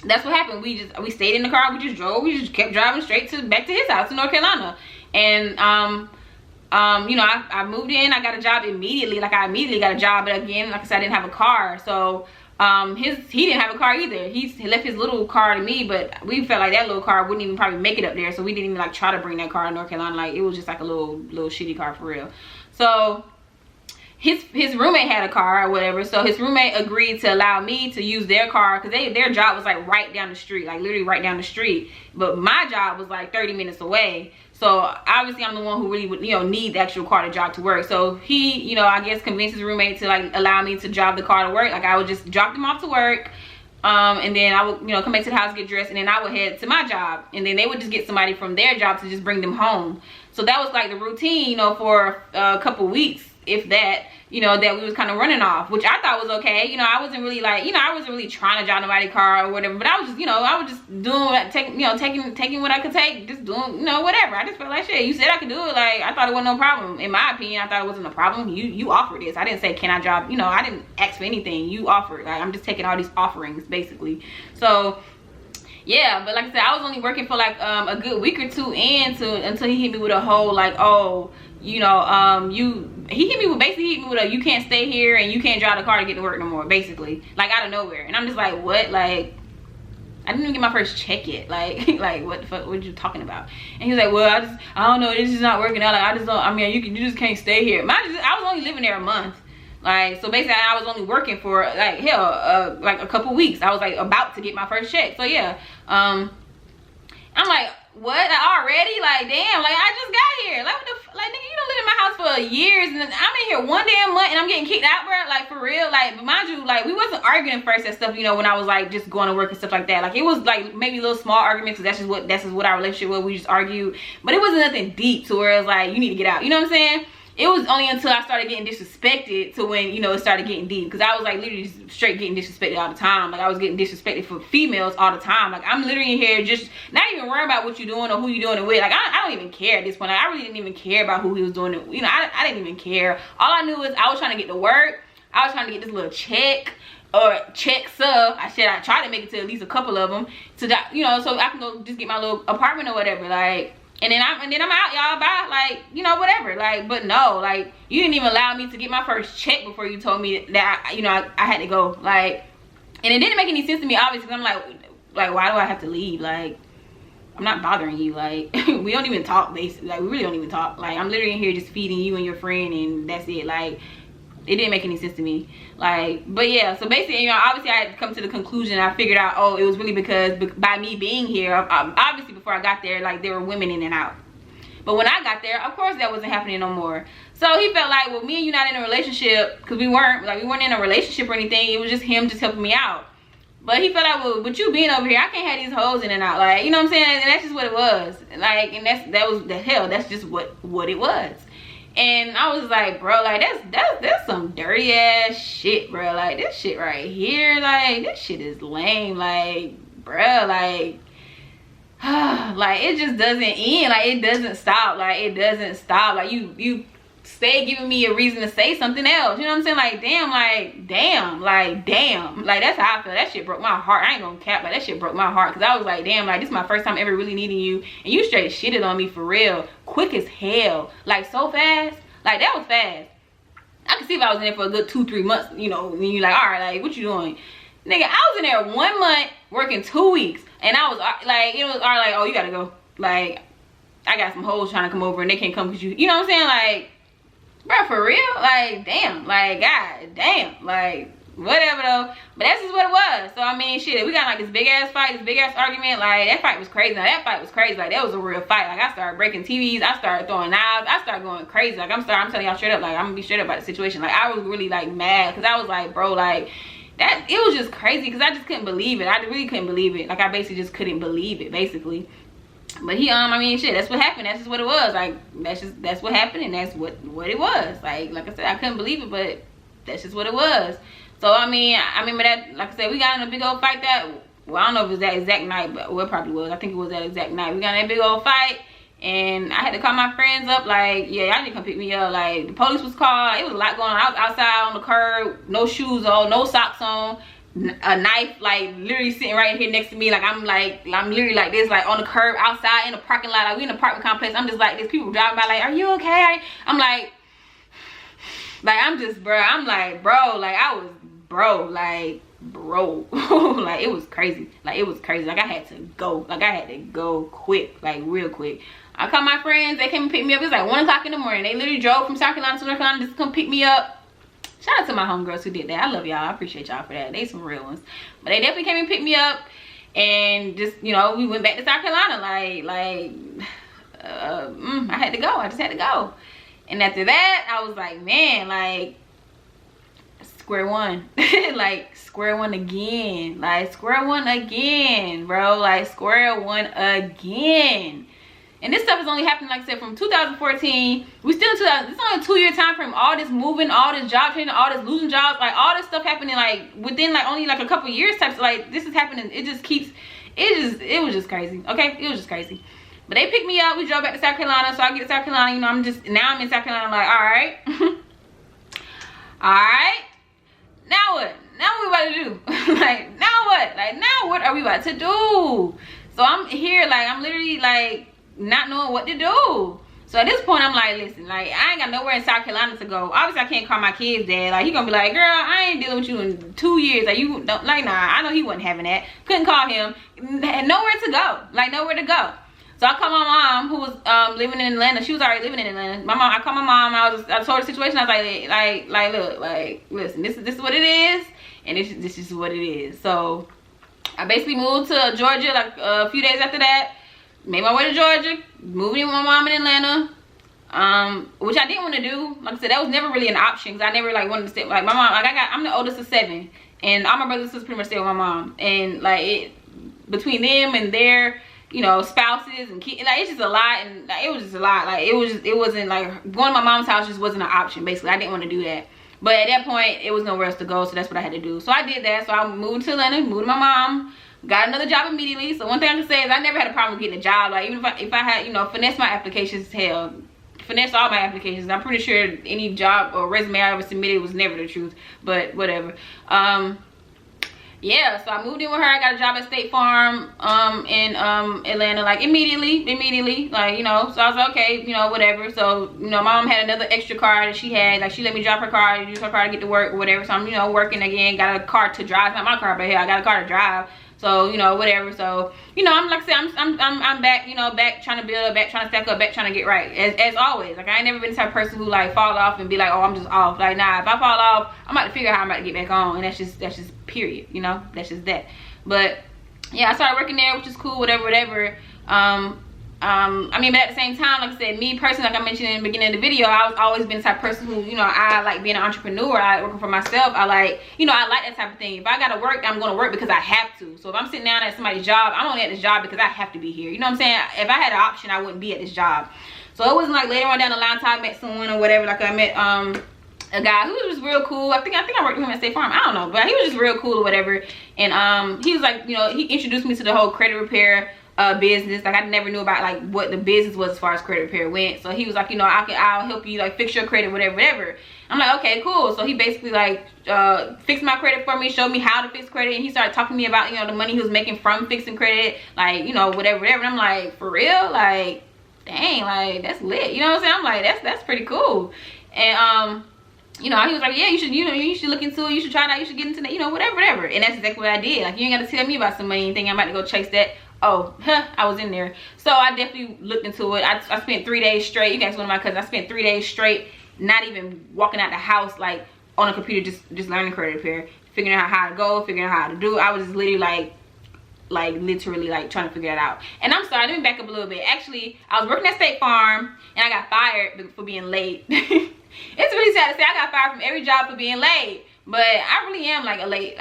that's what happened. We stayed in the car. We just kept driving straight back to his house in North Carolina. And you know, I moved in. I got a job immediately. Like, I immediately got a job, but again, like I said, I didn't have a car. So he didn't have a car either. He left his little car to me, but we felt like that little car wouldn't even probably make it up there. So we didn't even like try to bring that car to North Carolina. Like, it was just like a little shitty car for real. So his roommate had a car or whatever, so his roommate agreed to allow me to use their car, because their job was like right down the street, like literally right down the street, but my job was like 30 minutes away. So obviously I'm the one who really would, you know, need the actual car to drive to work. So he, you know, I guess convinced his roommate to like allow me to drive the car to work. Like, I would just drop them off to work, and then I would, you know, come back to the house, get dressed, and then I would head to my job, and then they would just get somebody from their job to just bring them home. So that was like the routine, you know, for a couple weeks, if that, you know, that we was kind of running off, which I thought was okay. You know, I wasn't really like, you know, I wasn't really trying to drive nobody's car or whatever, but I was just, you know, I was just doing, taking what I could take, just doing, you know, whatever. I just felt like, shit, you said I could do it. Like, I thought it wasn't no problem. In my opinion, I thought it wasn't a problem. You offered this. I didn't say, can I drive? You know, I didn't ask for anything. You offered. Like, I'm just taking all these offerings, basically. So, yeah, but like I said, I was only working for like a good week or two until he hit me with a whole like, oh, you know, he hit me with a, you can't stay here and you can't drive the car to get to work no more, basically, like out of nowhere. And I'm just like, what? Like, I didn't even get my first check yet. Like like what the fuck, what are you talking about? And he was like, well, I don't know, this is not working out. Like, I just don't, I mean, you just can't stay here. I was only living there a month. Like, so basically I was only working for like hell, like a couple weeks. I was like about to get my first check. So yeah, I'm like, what, already? Like, damn, like I just got here. Like, what the like, nigga, you done lived in my house for years and I'm in here one damn month and I'm getting kicked out, bro. Like, for real. Like, mind you, like, we wasn't arguing first and stuff, you know, when I was like just going to work and stuff like that. Like, it was like maybe little small arguments, because that's just what our relationship was. We just argued, but it wasn't nothing deep to where it was like, you need to get out, you know what I'm saying? It was only until I started getting disrespected to when, you know, it started getting deep. Because I was like literally straight getting disrespected all the time. Like, I was getting disrespected for females all the time. Like, I'm literally in here just not even worrying about what you're doing or who you're doing it with. Like, I don't even care at this point. Like, I really didn't even care about who he was doing it. You know, I didn't even care. All I knew was I was trying to get to work. I was trying to get this little check or checks up. I tried to make it to at least a couple of them, to, you know, so I can go just get my little apartment or whatever. Like, and then I'm out, y'all, bye, like, you know, whatever. Like, but no, like, you didn't even allow me to get my first check before you told me that you know, I had to go. Like, and it didn't make any sense to me, obviously, because I'm like, why do I have to leave? Like, I'm not bothering you. Like, we don't even talk, basically. Like, we really don't even talk. Like, I'm literally in here just feeding you and your friend, and that's it. Like, it didn't make any sense to me. Like, but yeah, so basically, you know, obviously I had to come to the conclusion. I figured out, oh, it was really because by me being here, obviously before I got there, like, there were women in and out. But when I got there, of course that wasn't happening no more. So he felt like, well, me and you not in a relationship, because we weren't in a relationship or anything. It was just him just helping me out. But he felt like, well, but you being over here, I can't have these hoes in and out. Like, you know what I'm saying? And that's just what it was. Like, and that's just what it was. And I was like, bro, like, that's some dirty ass shit, bro. Like, this shit right here, like, this shit is lame. Like, bro, like, like, it just doesn't end. Like, it doesn't stop. Like, it doesn't stop. Like, you stay giving me a reason to say something else. You know what I'm saying? Like, damn, like, damn, like, damn. Like, that's how I feel. That shit broke my heart. I ain't gonna cap, but that shit broke my heart. Because I was like, damn, like, this is my first time ever really needing you. And you straight shitted on me for real. Quick as hell. Like, so fast. Like, that was fast. I could see if I was in there for a good 2-3 months, you know, when you're like, all right, like, what you doing? Nigga, I was in there 1 month, working 2 weeks. And I was like, it was already like, oh, you gotta go. Like, I got some hoes trying to come over and they can't come because you know what I'm saying? Like, bro, for real? Like, damn. Like, god damn. Like, whatever though. But that's just what it was. So I mean, shit, we got like this big ass fight, this big ass argument. Like, that fight was crazy. Now that fight was crazy. Like, that was a real fight. Like, I started breaking TVs, I started throwing knives, I started going crazy. Like, I'm telling y'all straight up, like, I'm gonna be straight up about the situation. Like, I was really like mad, because I was like, bro, like, that, it was just crazy, because I just couldn't believe it. I really couldn't believe it. Like, I basically just couldn't believe it, basically. But he, I mean, shit, that's what happened. That's just what it was. Like, that's what happened, and that's what it was. Like I said, I couldn't believe it, but that's just what it was. So I mean, but that, like I said, we got in a big old fight that, well, I don't know if it was that exact night, but well, it probably was. I think it was that exact night. We got in that big old fight, and I had to call my friends up, like, yeah, y'all need to come pick me up. Like, the police was called. It was a lot going on. I was outside on the curb, no shoes on, no socks on, a knife like literally sitting right here next to me. Like I'm literally like this, like on the curb outside in the parking lot. Like we in an apartment complex. I'm just like this. People driving by like, are you okay? I'm like I'm just, bro. I'm like, bro. Like I was, bro. Like, bro. Like it was crazy. Like it was crazy. Like I had to go. Like I had to go quick. Like real quick. I called my friends. They came and picked me up. It was like 1 o'clock in the morning. They literally drove from South Carolina to North Carolina just to come pick me up. Shout out to my homegirls who did that. I love y'all. I appreciate y'all for that. They some real ones. But they definitely came and picked me up. And just, you know, we went back to South Carolina. I had to go. I just had to go. And after that, I was like, man, like, square one. Like, square one again. Like, square one again, bro. Like, square one again. And this stuff is only happening, like I said, from 2014. We still in 2000. It's only a 2-year time frame. All this moving, all this job training, all this losing jobs, like all this stuff happening, like within like only like a couple years. Types like this is happening. It just keeps. It was just crazy. Okay, it was just crazy. But they picked me up. We drove back to South Carolina. So I get to South Carolina. You know, I'm in South Carolina. I'm like, all right, all right. Now what? Now what we about to do? Like now what? Like now what are we about to do? So I'm here, like I'm literally like not knowing what to do. So at this point I'm like, listen, like I ain't got nowhere in South Carolina to go. Obviously I can't call my kids dad. Like he gonna be like, girl, I ain't dealing with you in 2 years. Like you don't, like, nah, I know he wasn't having that. Couldn't call him. Had nowhere to go. Like nowhere to go. So I called my mom, who was living in Atlanta. She was already living in Atlanta. I called my mom. I told her the situation. I was like look, like listen, this is what it is, and this is what it is. So I basically moved to Georgia like a few days after that. Made my way to Georgia, moved in with my mom in Atlanta, which I didn't want to do. Like I said, that was never really an option because I never like wanted to stay. Like my mom, like I'm the oldest of 7, and all my brothers and sisters pretty much stay with my mom. And like between them and their, you know, spouses and kids, like it's just a lot, and like, it was just a lot. Like it wasn't like going to my mom's house just wasn't an option. Basically, I didn't want to do that. But at that point, it was nowhere else to go, so that's what I had to do. So I did that. So I moved to Atlanta, moved to my mom. Got another job immediately. So one thing I can say is I never had a problem getting a job. Like even if I had, you know, finesse my applications, hell, finesse all my applications. I'm pretty sure any job or resume I ever submitted was never the truth. But whatever. Yeah, so I moved in with her. I got a job at State Farm in Atlanta, like immediately, like, you know. So I was like, okay, you know, whatever. So, you know, my mom had another extra car that she had, like she let me drop her car, use her car to get to work or whatever. So I'm, you know, working again, got a car to drive. It's not my car, but hey, I got a car to drive. So, you know, whatever. So, you know, I'm like I said, I'm back, you know, back trying to build up, back trying to stack up, back trying to get right. As always. Like I ain't never been the type of person who like fall off and be like, oh, I'm just off. Like nah, if I fall off, I'm about to figure out how I'm about to get back on. And that's just period, you know, that's just that. But yeah, I started working there, which is cool, whatever. I mean, but at the same time, like I said, me personally, like I mentioned in the beginning of the video, I've always been the type of person who, you know, I like being an entrepreneur. I like working for myself. I like, you know, I like that type of thing. If I gotta work, I'm gonna work because I have to. So if I'm sitting down at somebody's job, I'm only at this job because I have to be here. You know what I'm saying? If I had an option, I wouldn't be at this job. So it wasn't like later on down the line time I met someone or whatever. Like I met a guy who was real cool. I think I worked with him at State Farm. I don't know, but he was just real cool or whatever. And he was like, you know, he introduced me to the whole credit repair business. Like I never knew about like what the business was as far as credit repair went. So he was like, you know, I'll help you like fix your credit, whatever. I'm like, okay, cool. So he basically like fixed my credit for me, showed me how to fix credit, and he started talking to me about, you know, the money he was making from fixing credit, like, you know, whatever. And I'm like, for real? Like, dang, like that's lit. You know what I'm saying? I'm like, that's pretty cool. And you know, he was like, yeah, you should look into it, you should try it out, you should get into that, you know, whatever. And that's exactly what I did. Like, you ain't got to tell me about some money and think I'm about to go chase that. Oh, I was in there. So I definitely looked into it. I spent 3 days straight. You guys, one of my cousins, I spent 3 days straight, not even walking out the house, like on a computer, just learning credit repair, figuring out how to go, figuring out how to do it. I was just literally literally trying to figure it out. And I'm sorry, let me back up a little bit. Actually, I was working at State Farm and I got fired for being late. It's really sad to say I got fired from every job for being late, but I really am like a late.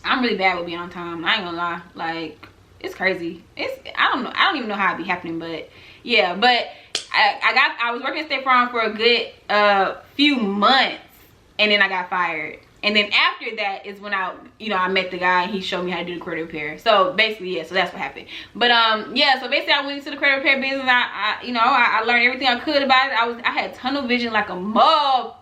I'm really bad with being on time. I ain't gonna lie. Like, it's crazy. I don't even know how it be happening, but yeah. But I was working at State Farm for a good few months, and then I got fired. And then after that is when I met the guy and he showed me how to do the credit repair. So basically, yeah, so that's what happened. But yeah, so basically I went into the credit repair business. I learned everything I could about it. I had tunnel vision like a mob.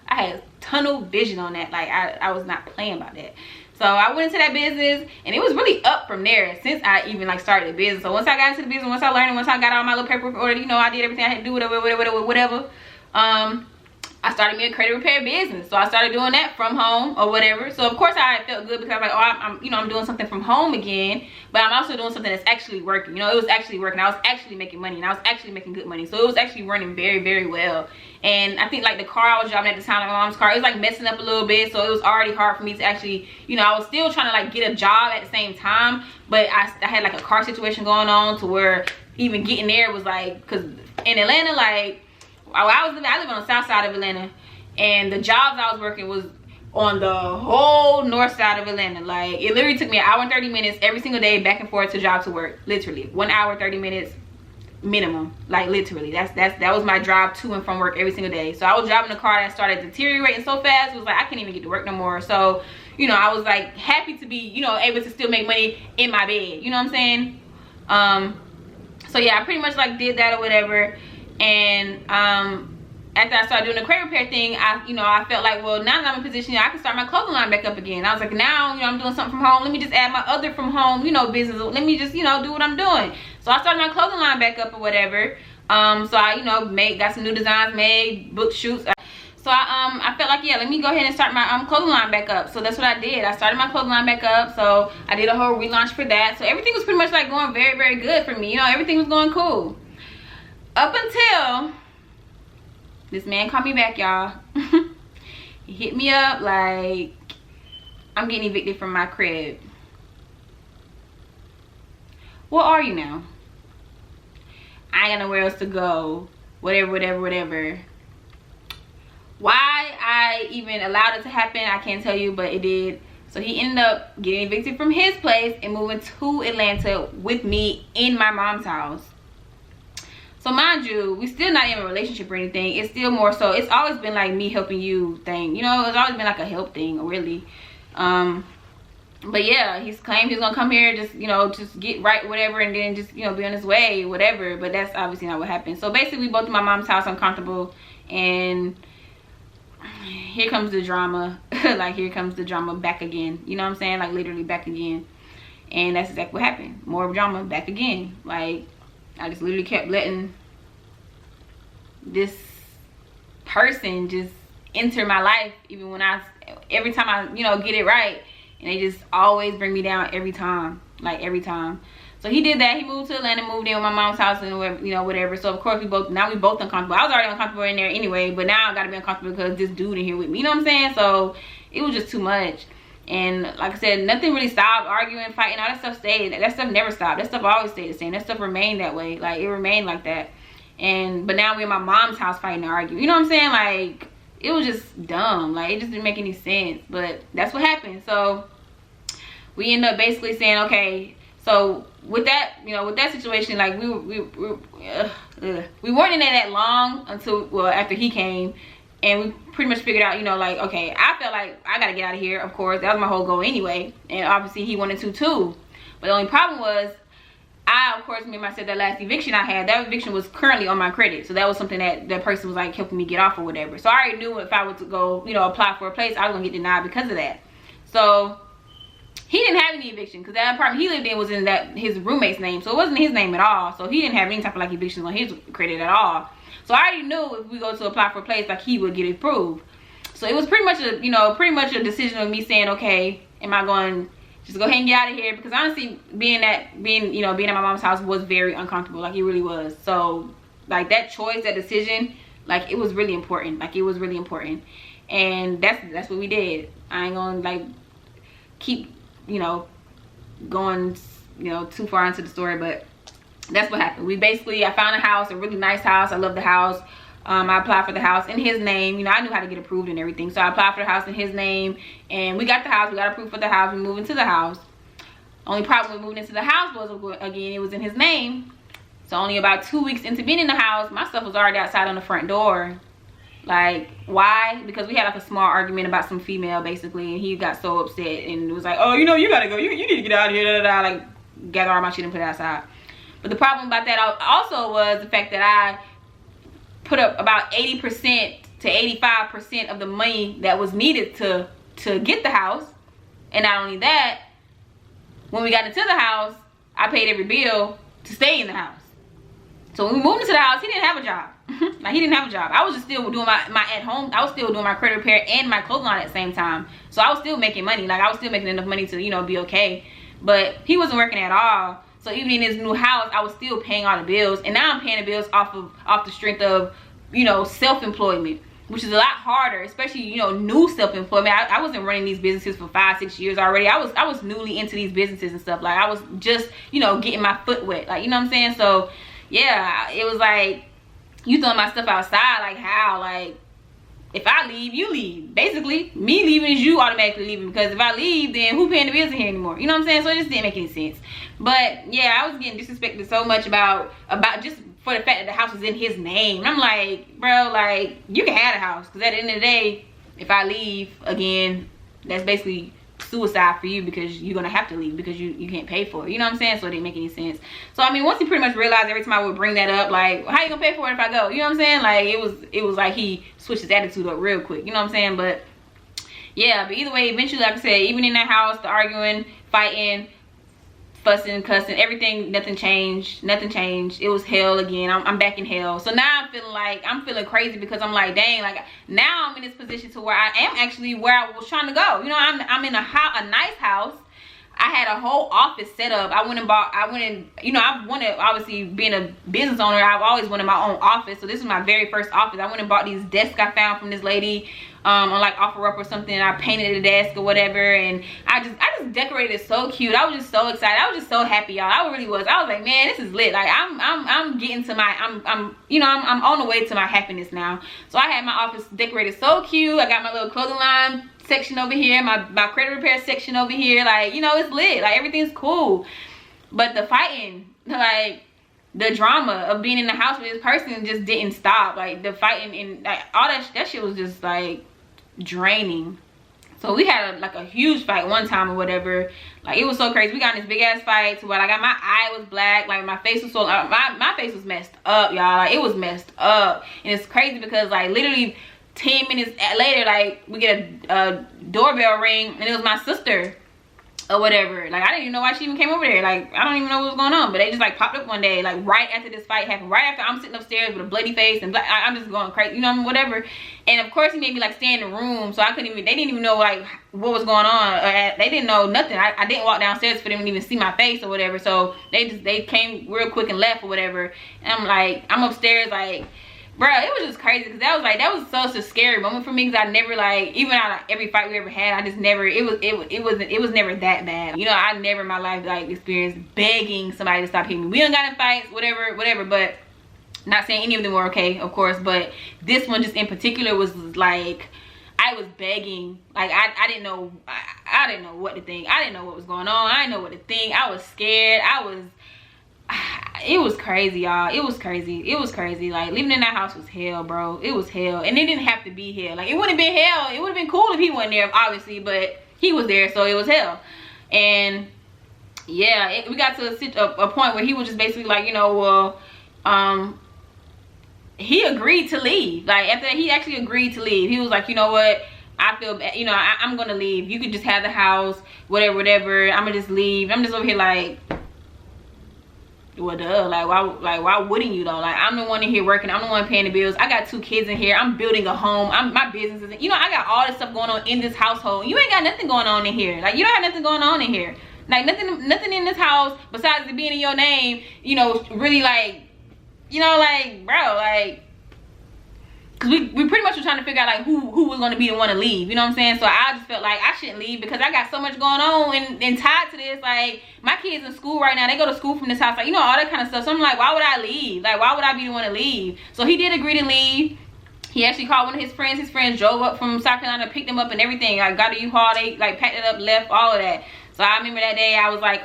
I had tunnel vision on that. Like I was not playing about that. So I went into that business, and it was really up from there since I even like started the business. So once I got into the business, once I learned, once I got all my little paperwork ordered, you know, I did everything I had to do, whatever. I started me a credit repair business. So I started doing that from home or whatever. So of course I felt good because I was like, oh, I'm doing something from home again, but I'm also doing something that's actually working. You know, it was actually working. I was actually making money, and I was actually making good money. So it was actually running very, very well. And I think like the car I was driving at the time, like my mom's car, it was like messing up a little bit. So it was already hard for me to actually, you know, I was still trying to like get a job at the same time, but I had like a car situation going on to where even getting there was like, because in Atlanta, like I live on the south side of Atlanta, and the jobs I was working was on the whole north side of Atlanta. Like it literally took me 1 hour and 30 minutes every single day back and forth to job to work. Literally 1 hour 30 minutes minimum. Like literally that was my drive to and from work every single day. So I was driving a car that started deteriorating so fast, it was like I can't even get to work no more. So, you know, I was like happy to be, you know, able to still make money in my bed, you know what I'm saying? So yeah, I pretty much like did that or whatever. And after I started doing the credit repair thing, I felt like, well, now that I'm in a position, I can start my clothing line back up again. I was like, now, you know, I'm doing something from home. Let me just add my other from home, you know, business. Let me just, you know, do what I'm doing. So I started my clothing line back up or whatever. So I, you know, got some new designs made, book shoots. So I felt like, yeah, let me go ahead and start my clothing line back up. So that's what I did. I started my clothing line back up. So I did a whole relaunch for that. So everything was pretty much like going very, very good for me. You know, everything was going cool. Up until this man called me back, y'all. He hit me up like, I'm getting evicted from my crib. What are you now? I ain't got nowhere else to go. Whatever. Why I even allowed it to happen, I can't tell you, but it did. So he ended up getting evicted from his place and moving to Atlanta with me in my mom's house. So mind you, we still not in a relationship or anything. It's still more so, it's always been like me helping you thing. You know, it's always been like a help thing, really. But yeah, he's claimed he's gonna come here, just, you know, just get right, whatever, and then just, you know, be on his way, whatever. But that's obviously not what happened. So basically, we both in my mom's house, uncomfortable, and here comes the drama. Like, here comes the drama back again. You know what I'm saying? Like, literally back again. And that's exactly what happened. More drama back again. Like, I just literally kept letting this person just enter my life, even when every time I, you know, get it right, and they just always bring me down every time, like every time. So he did that. He moved to Atlanta, moved in with my mom's house, and you know, whatever. So of course we both uncomfortable. I was already uncomfortable in there anyway, but now I gotta be uncomfortable because this dude in here with me, you know what I'm saying? So it was just too much. And like I said, nothing really stopped. Arguing, fighting, all that stuff stayed. That stuff never stopped. That stuff always stayed the same. That stuff remained that way. Like, it remained like that. But now we're in my mom's house fighting and arguing. You know what I'm saying? Like, it was just dumb. Like, it just didn't make any sense. But that's what happened. So we ended up basically saying, okay, so with that, you know, with that situation, like, we weren't in there that long until, well, after he came. And we pretty much figured out, you know, like, okay, I felt like I gotta get out of here, of course. That was my whole goal anyway. And obviously he wanted to too. But the only problem was, of course, remember I said that last eviction I had, that eviction was currently on my credit. So that was something that that person was like helping me get off or whatever. So I already knew if I were to go, you know, apply for a place, I was gonna get denied because of that. So he didn't have any eviction because that apartment he lived in was in his roommate's name. So it wasn't his name at all. So he didn't have any type of like evictions on his credit at all. So I already knew if we go to apply for a place, like, he would get approved. So it was pretty much a, you know, a decision of me saying, okay, am I going to just go ahead and get out of here? Because honestly, being at my mom's house was very uncomfortable. Like, it really was. So like, that choice, that decision, like, it was really important. Like, it was really important. And that's what we did. I ain't gonna like keep, you know, going, you know, too far into the story, but that's what happened. I found a house, a really nice house. I love the house. I applied for the house in his name. You know, I knew how to get approved and everything. So I applied for the house in his name, and we got the house. We got approved for the house. We moved into the house. Only problem with moving into the house was, again, it was in his name. So only about 2 weeks into being in the house, my stuff was already outside on the front door. Like, why? Because we had like a small argument about some female, basically, and he got so upset and was like, oh, you know, you gotta go. You need to get out of here. Like, gather all my shit and put it outside. But the problem about that also was the fact that I put up about 80% to 85% of the money that was needed to get the house. And not only that, when we got into the house, I paid every bill to stay in the house. So when we moved into the house, he didn't have a job. Like, he didn't have a job. I was just still doing my at home. I was still doing my credit repair and my clothing line at the same time. So I was still making money. Like, I was still making enough money to, you know, be okay. But he wasn't working at all. So even in his new house, I was still paying all the bills. And now I'm paying the bills off the strength of, you know, self-employment, which is a lot harder, especially, you know, new self-employment. I wasn't running these businesses for 5-6 years already. I was newly into these businesses and stuff. Like, I was just, you know, getting my foot wet. Like, you know what I'm saying? So yeah, it was like, you throwing my stuff outside. Like, how? Like, if I leave, you leave. Basically, me leaving is you automatically leaving, because if I leave, then who paying the bills in here anymore? You know what I'm saying? So it just didn't make any sense. But yeah, I was getting disrespected so much about just for the fact that the house was in his name. And I'm like, bro, like, you can have the house, because at the end of the day, if I leave again, that's basically suicide for you, because you're gonna have to leave because you can't pay for it. You know what I'm saying? So it didn't make any sense. So I mean, once he pretty much realized, every time I would bring that up, like, how you gonna pay for it if I go? You know what I'm saying? Like, it was like he switched his attitude up real quick. You know what I'm saying? But yeah, but either way, eventually, like I said, even in that house, the arguing, fighting, fussing, cussing, everything, nothing changed. It was hell again. I'm back in hell. So now I'm feeling crazy, because I'm like, dang, like, now I'm in this position to where I am actually where I was trying to go. You know, I'm in a nice house. I had a whole office set up. You know, I've wanted, obviously, being a business owner, I've always wanted my own office. So this is my very first office. I went and bought these desks I found from this lady on like OfferUp or something. And I painted the desk or whatever, and I just decorated it so cute. I was just so excited. I was just so happy, y'all. I really was. I was like, man, this is lit. Like, I'm getting to my, I'm on the way to my happiness now. So I had my office decorated so cute. I got my little clothing line section over here, my credit repair section over here. Like, you know, it's lit. Like, everything's cool. But the fighting, like, the drama of being in the house with this person just didn't stop. Like, the fighting and like all that shit was just like draining. So we had like a huge fight one time or whatever. Like, it was so crazy. We got in this big ass fight to where, like, my eye was black. Like, my face was so my face was messed up, y'all. Like, it was messed up. And it's crazy because, like, literally 10 minutes later, like, we get a doorbell ring, and it was my sister or whatever. Like, I didn't even know why she even came over there. Like, I don't even know what was going on, but they just like popped up one day, like right after this fight happened, right after I'm sitting upstairs with a bloody face and I'm just going crazy, you know, whatever. And of course he made me like stay in the room, so I couldn't even, they didn't even know like what was going on. They didn't know nothing. I didn't walk downstairs for them to even see my face or whatever. So they came real quick and left or whatever. And I'm like, I'm upstairs like, bro, it was just crazy, because that was such a scary moment for me, because I never, like, even out of every fight we ever had, I just never, it was never that bad. You know, I never in my life like experienced begging somebody to stop hitting me. We done got in fights, whatever, but not saying any of them were okay, of course, but this one just in particular was like, I was begging. Like, I didn't know, I didn't know what to think. I didn't know what was going on. I didn't know what to think. I was scared. It was crazy, y'all. It was crazy. Like, living in that house was hell, bro. It was hell. And it didn't have to be hell. Like, it wouldn't have been hell. It would have been cool if he wasn't there, obviously, but he was there, so it was hell. And yeah, we got to a point where he was just basically like, you know, well, he agreed to leave. Like, after that, he actually agreed to leave. He was like, you know what, I feel bad, you know, I'm gonna leave. You could just have the house, whatever. I'm gonna just leave. I'm just over here like, well, duh, like why wouldn't you though? Like, I'm the one in here working, I'm the one paying the bills, I got 2 kids in here, I'm building a home, my business is, you know, I got all this stuff going on in this household. You ain't got nothing going on in here. Like, you don't have nothing going on in here. Like, nothing in this house besides it being in your name, you know, really, like, you know, like, bro, like, because we pretty much were trying to figure out like who was going to be the one to leave, you know what I'm saying? So I just felt like I shouldn't leave, because I got so much going on and tied to this. Like, my kids in school right now, they go to school from this house, like, you know, all that kind of stuff. So I'm like, why would I leave? Like, why would I be the one to leave? So he did agree to leave. He actually called one of his friends drove up from South Carolina, picked him up and everything. I got a U-Haul, they like packed it up, left, all of that. So I remember that day I was like,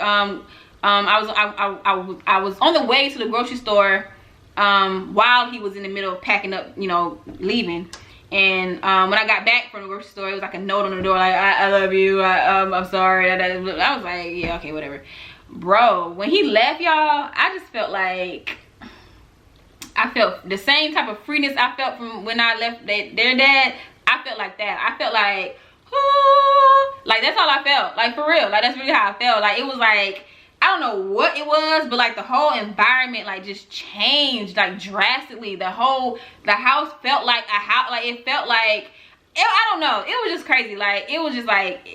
I was on the way to the grocery store while he was in the middle of packing up, you know, leaving. And when I got back from the grocery store, it was like a note on the door like, I love you, I'm sorry. I was like, yeah, okay, whatever. Bro, when he left, y'all, I just felt like I felt the same type of freeness I felt from when I left their dad. I felt like that. I felt like, oh, like that's all I felt. Like for real. Like that's really how I felt. Like it was like, I don't know what it was, but like the whole environment like just changed like drastically. The house felt like a house. Like it felt like, I don't know. It was just crazy. Like it was just like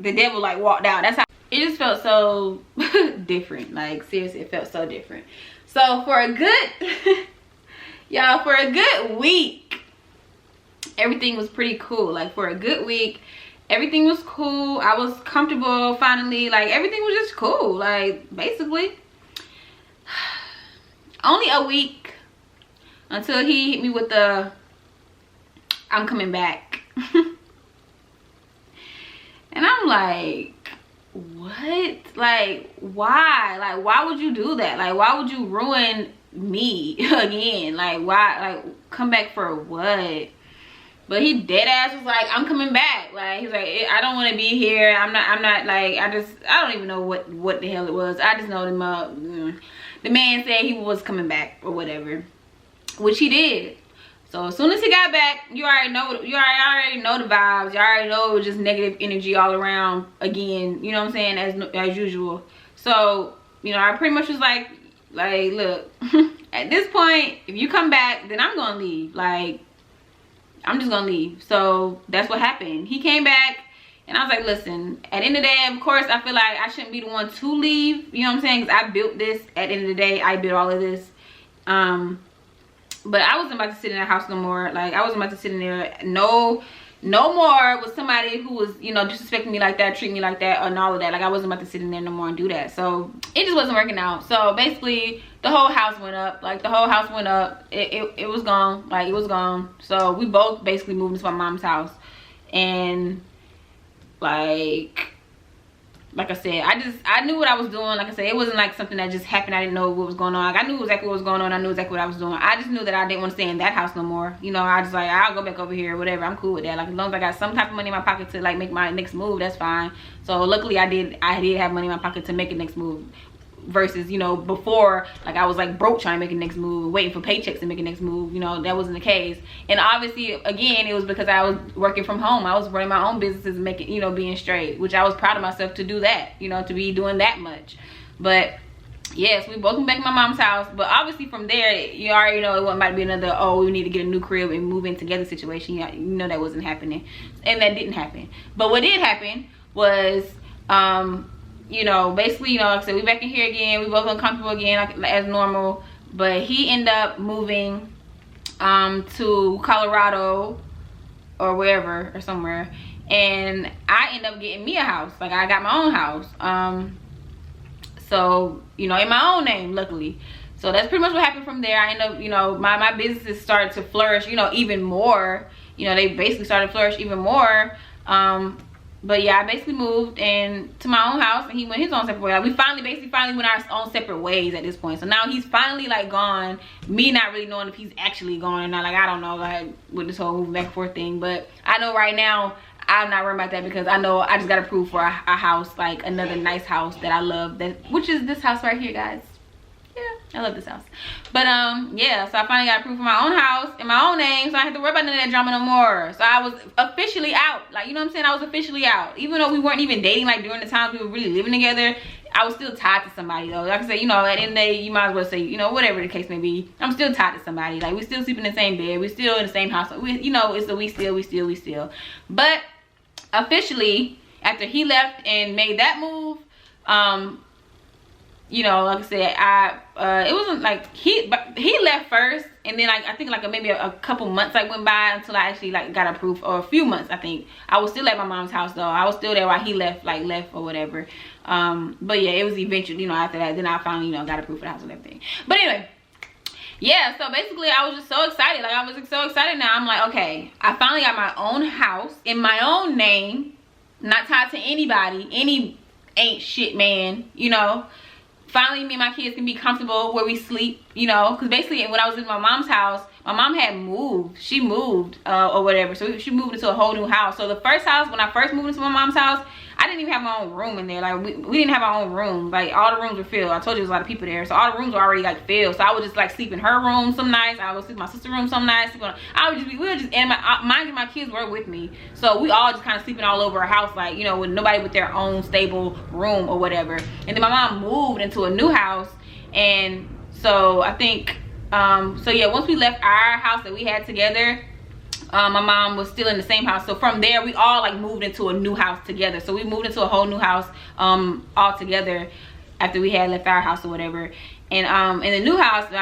the devil like walked out. That's how it just felt so different. Like seriously, it felt so different. So for a good y'all, for a good week, everything was pretty cool. Like for a good week, everything was cool. I was comfortable finally. Like everything was just cool. Like basically only a week until he hit me with the I'm coming back. And I'm like, what? Like why? Like why would you do that? Like why would you ruin me again? Like why? Like come back for what? But he dead ass was like, I'm coming back. Like he's like, I don't want to be here. I'm not like, I don't even know what the hell it was. I just know the man said he was coming back or whatever, which he did. So as soon as he got back, you already know the vibes. You already know it was just negative energy all around again. You know what I'm saying? As usual. So, you know, I pretty much was like look, at this point, if you come back, then I'm gonna leave. Like, I'm just gonna leave. So that's what happened. He came back and I was like, listen, at the end of the day, of course, I feel like I shouldn't be the one to leave. You know what I'm saying? Because I built this. At the end of the day, I built all of this. But I wasn't about to sit in that house no more. Like I wasn't about to sit in there no more with somebody who was, you know, disrespecting me like that, treating me like that, and all of that. Like I wasn't about to sit in there no more and do that. So it just wasn't working out. So basically the whole house went up. Like the whole house went up. It was gone. Like it was gone. So we both basically moved into my mom's house. And like I said, I knew what I was doing. Like I said, it wasn't like something that just happened. I didn't know what was going on. Like I knew exactly what was going on. I knew exactly what I was doing. I just knew that I didn't want to stay in that house no more. You know, I just like, I'll go back over here, whatever. I'm cool with that. Like as long as I got some type of money in my pocket to like make my next move, that's fine. So luckily I did have money in my pocket to make a next move. Versus, you know, before, like I was like broke trying to make a next move, waiting for paychecks to make a next move. You know, that wasn't the case. And obviously, again, it was because I was working from home. I was running my own businesses and making, you know, being straight, which I was proud of myself to do that, you know, to be doing that much. But yes, we both went back to my mom's house. But obviously from there, you already know it might be another, oh, we need to get a new crib and move in together situation. You know that wasn't happening. And that didn't happen. But what did happen was, you know, basically, you know, like I said, we back in here again. We both uncomfortable again, like as normal. But he ended up moving to Colorado or wherever or somewhere, and I ended up getting me a house. Like I got my own house. So, you know, in my own name, luckily. So that's pretty much what happened from there. I ended up, you know, my businesses started to flourish, you know, even more. You know, they basically started to flourish even more. But yeah, I basically moved to my own house, and he went his own separate way. Like we finally went our own separate ways at this point. So now he's finally like gone. Me not really knowing if he's actually gone or not. Like I don't know, like with this whole moving back and forth thing. But I know right now I'm not worried about that, because I know I just got approved for a house, like another nice house that I love, which is this house right here, guys. Yeah, I love this house. But yeah, so I finally got approved for my own house in my own name, so I had to worry about none of that drama no more. So I was officially out. Like, you know what I'm saying? I was officially out. Even though we weren't even dating, like during the times we were really living together, I was still tied to somebody though. Like I said, you know, at the end of the day, you might as well say, you know, whatever the case may be, I'm still tied to somebody. Like we still sleep in the same bed, we still in the same house. You know, it's a we still. But officially, after he left and made that move, you know, like I said, it wasn't like he left first, and then like I think like maybe a couple months like went by until I actually like got approved, or a few months. I think I was still at my mom's house though. I was still there while he left or whatever. But yeah, it was eventually, you know, after that, then I finally, you know, got approved for the house and everything. But anyway, yeah, so basically I was just so excited. Like I was so excited now. I'm like, okay, I finally got my own house in my own name, not tied to anybody, any ain't shit man, you know. Finally, me and my kids can be comfortable where we sleep, you know, because basically when I was in my mom's house, my mom had moved. She moved or whatever. So she moved into a whole new house. So the first house, when I first moved into my mom's house, I didn't even have my own room in there. Like we didn't have our own room. Like all the rooms were filled. I told you there was a lot of people there, so all the rooms were already like filled. So I would just like sleep in her room some nights. I would sleep in my sister's room some nights. We would just, and mind you, my kids were with me, so we all just kind of sleeping all over our house, like, you know, with nobody with their own stable room or whatever. And then my mom moved into a new house, and so I think so yeah, once we left our house that we had together, my mom was still in the same house. So from there, we all like moved into a new house together. So we moved into a whole new house all together after we had left our house or whatever. And in the new house we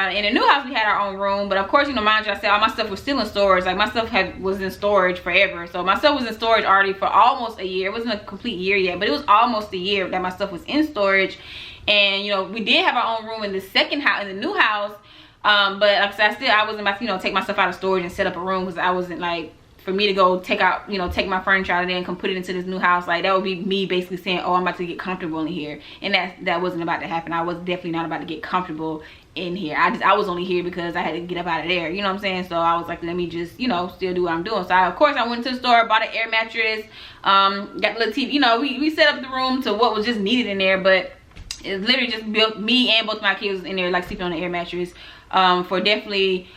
had our own room. But of course, you know, mind you, I said all my stuff was still in storage. Like my stuff was in storage forever. So my stuff was in storage already for almost a year. It wasn't a complete year yet, but it was almost a year that my stuff was in storage. And you know, we did have our own room in the second house, in the new house. But like I said, I wasn't about to, you know, take my stuff out of storage and set up a room, because I wasn't like, for me to go take out, you know, take my furniture out of there and come put it into this new house, like that would be me basically saying, oh, I'm about to get comfortable in here. And that wasn't about to happen. I was definitely not about to get comfortable in here. I was only here because I had to get up out of there, you know what I'm saying? So I was like, let me just, you know, still do what I'm doing. So of course I went to the store, bought an air mattress, got the little TV, you know, we set up the room to what was just needed in there. But it literally just built me and both my kids in there, like sleeping on the air mattress for definitely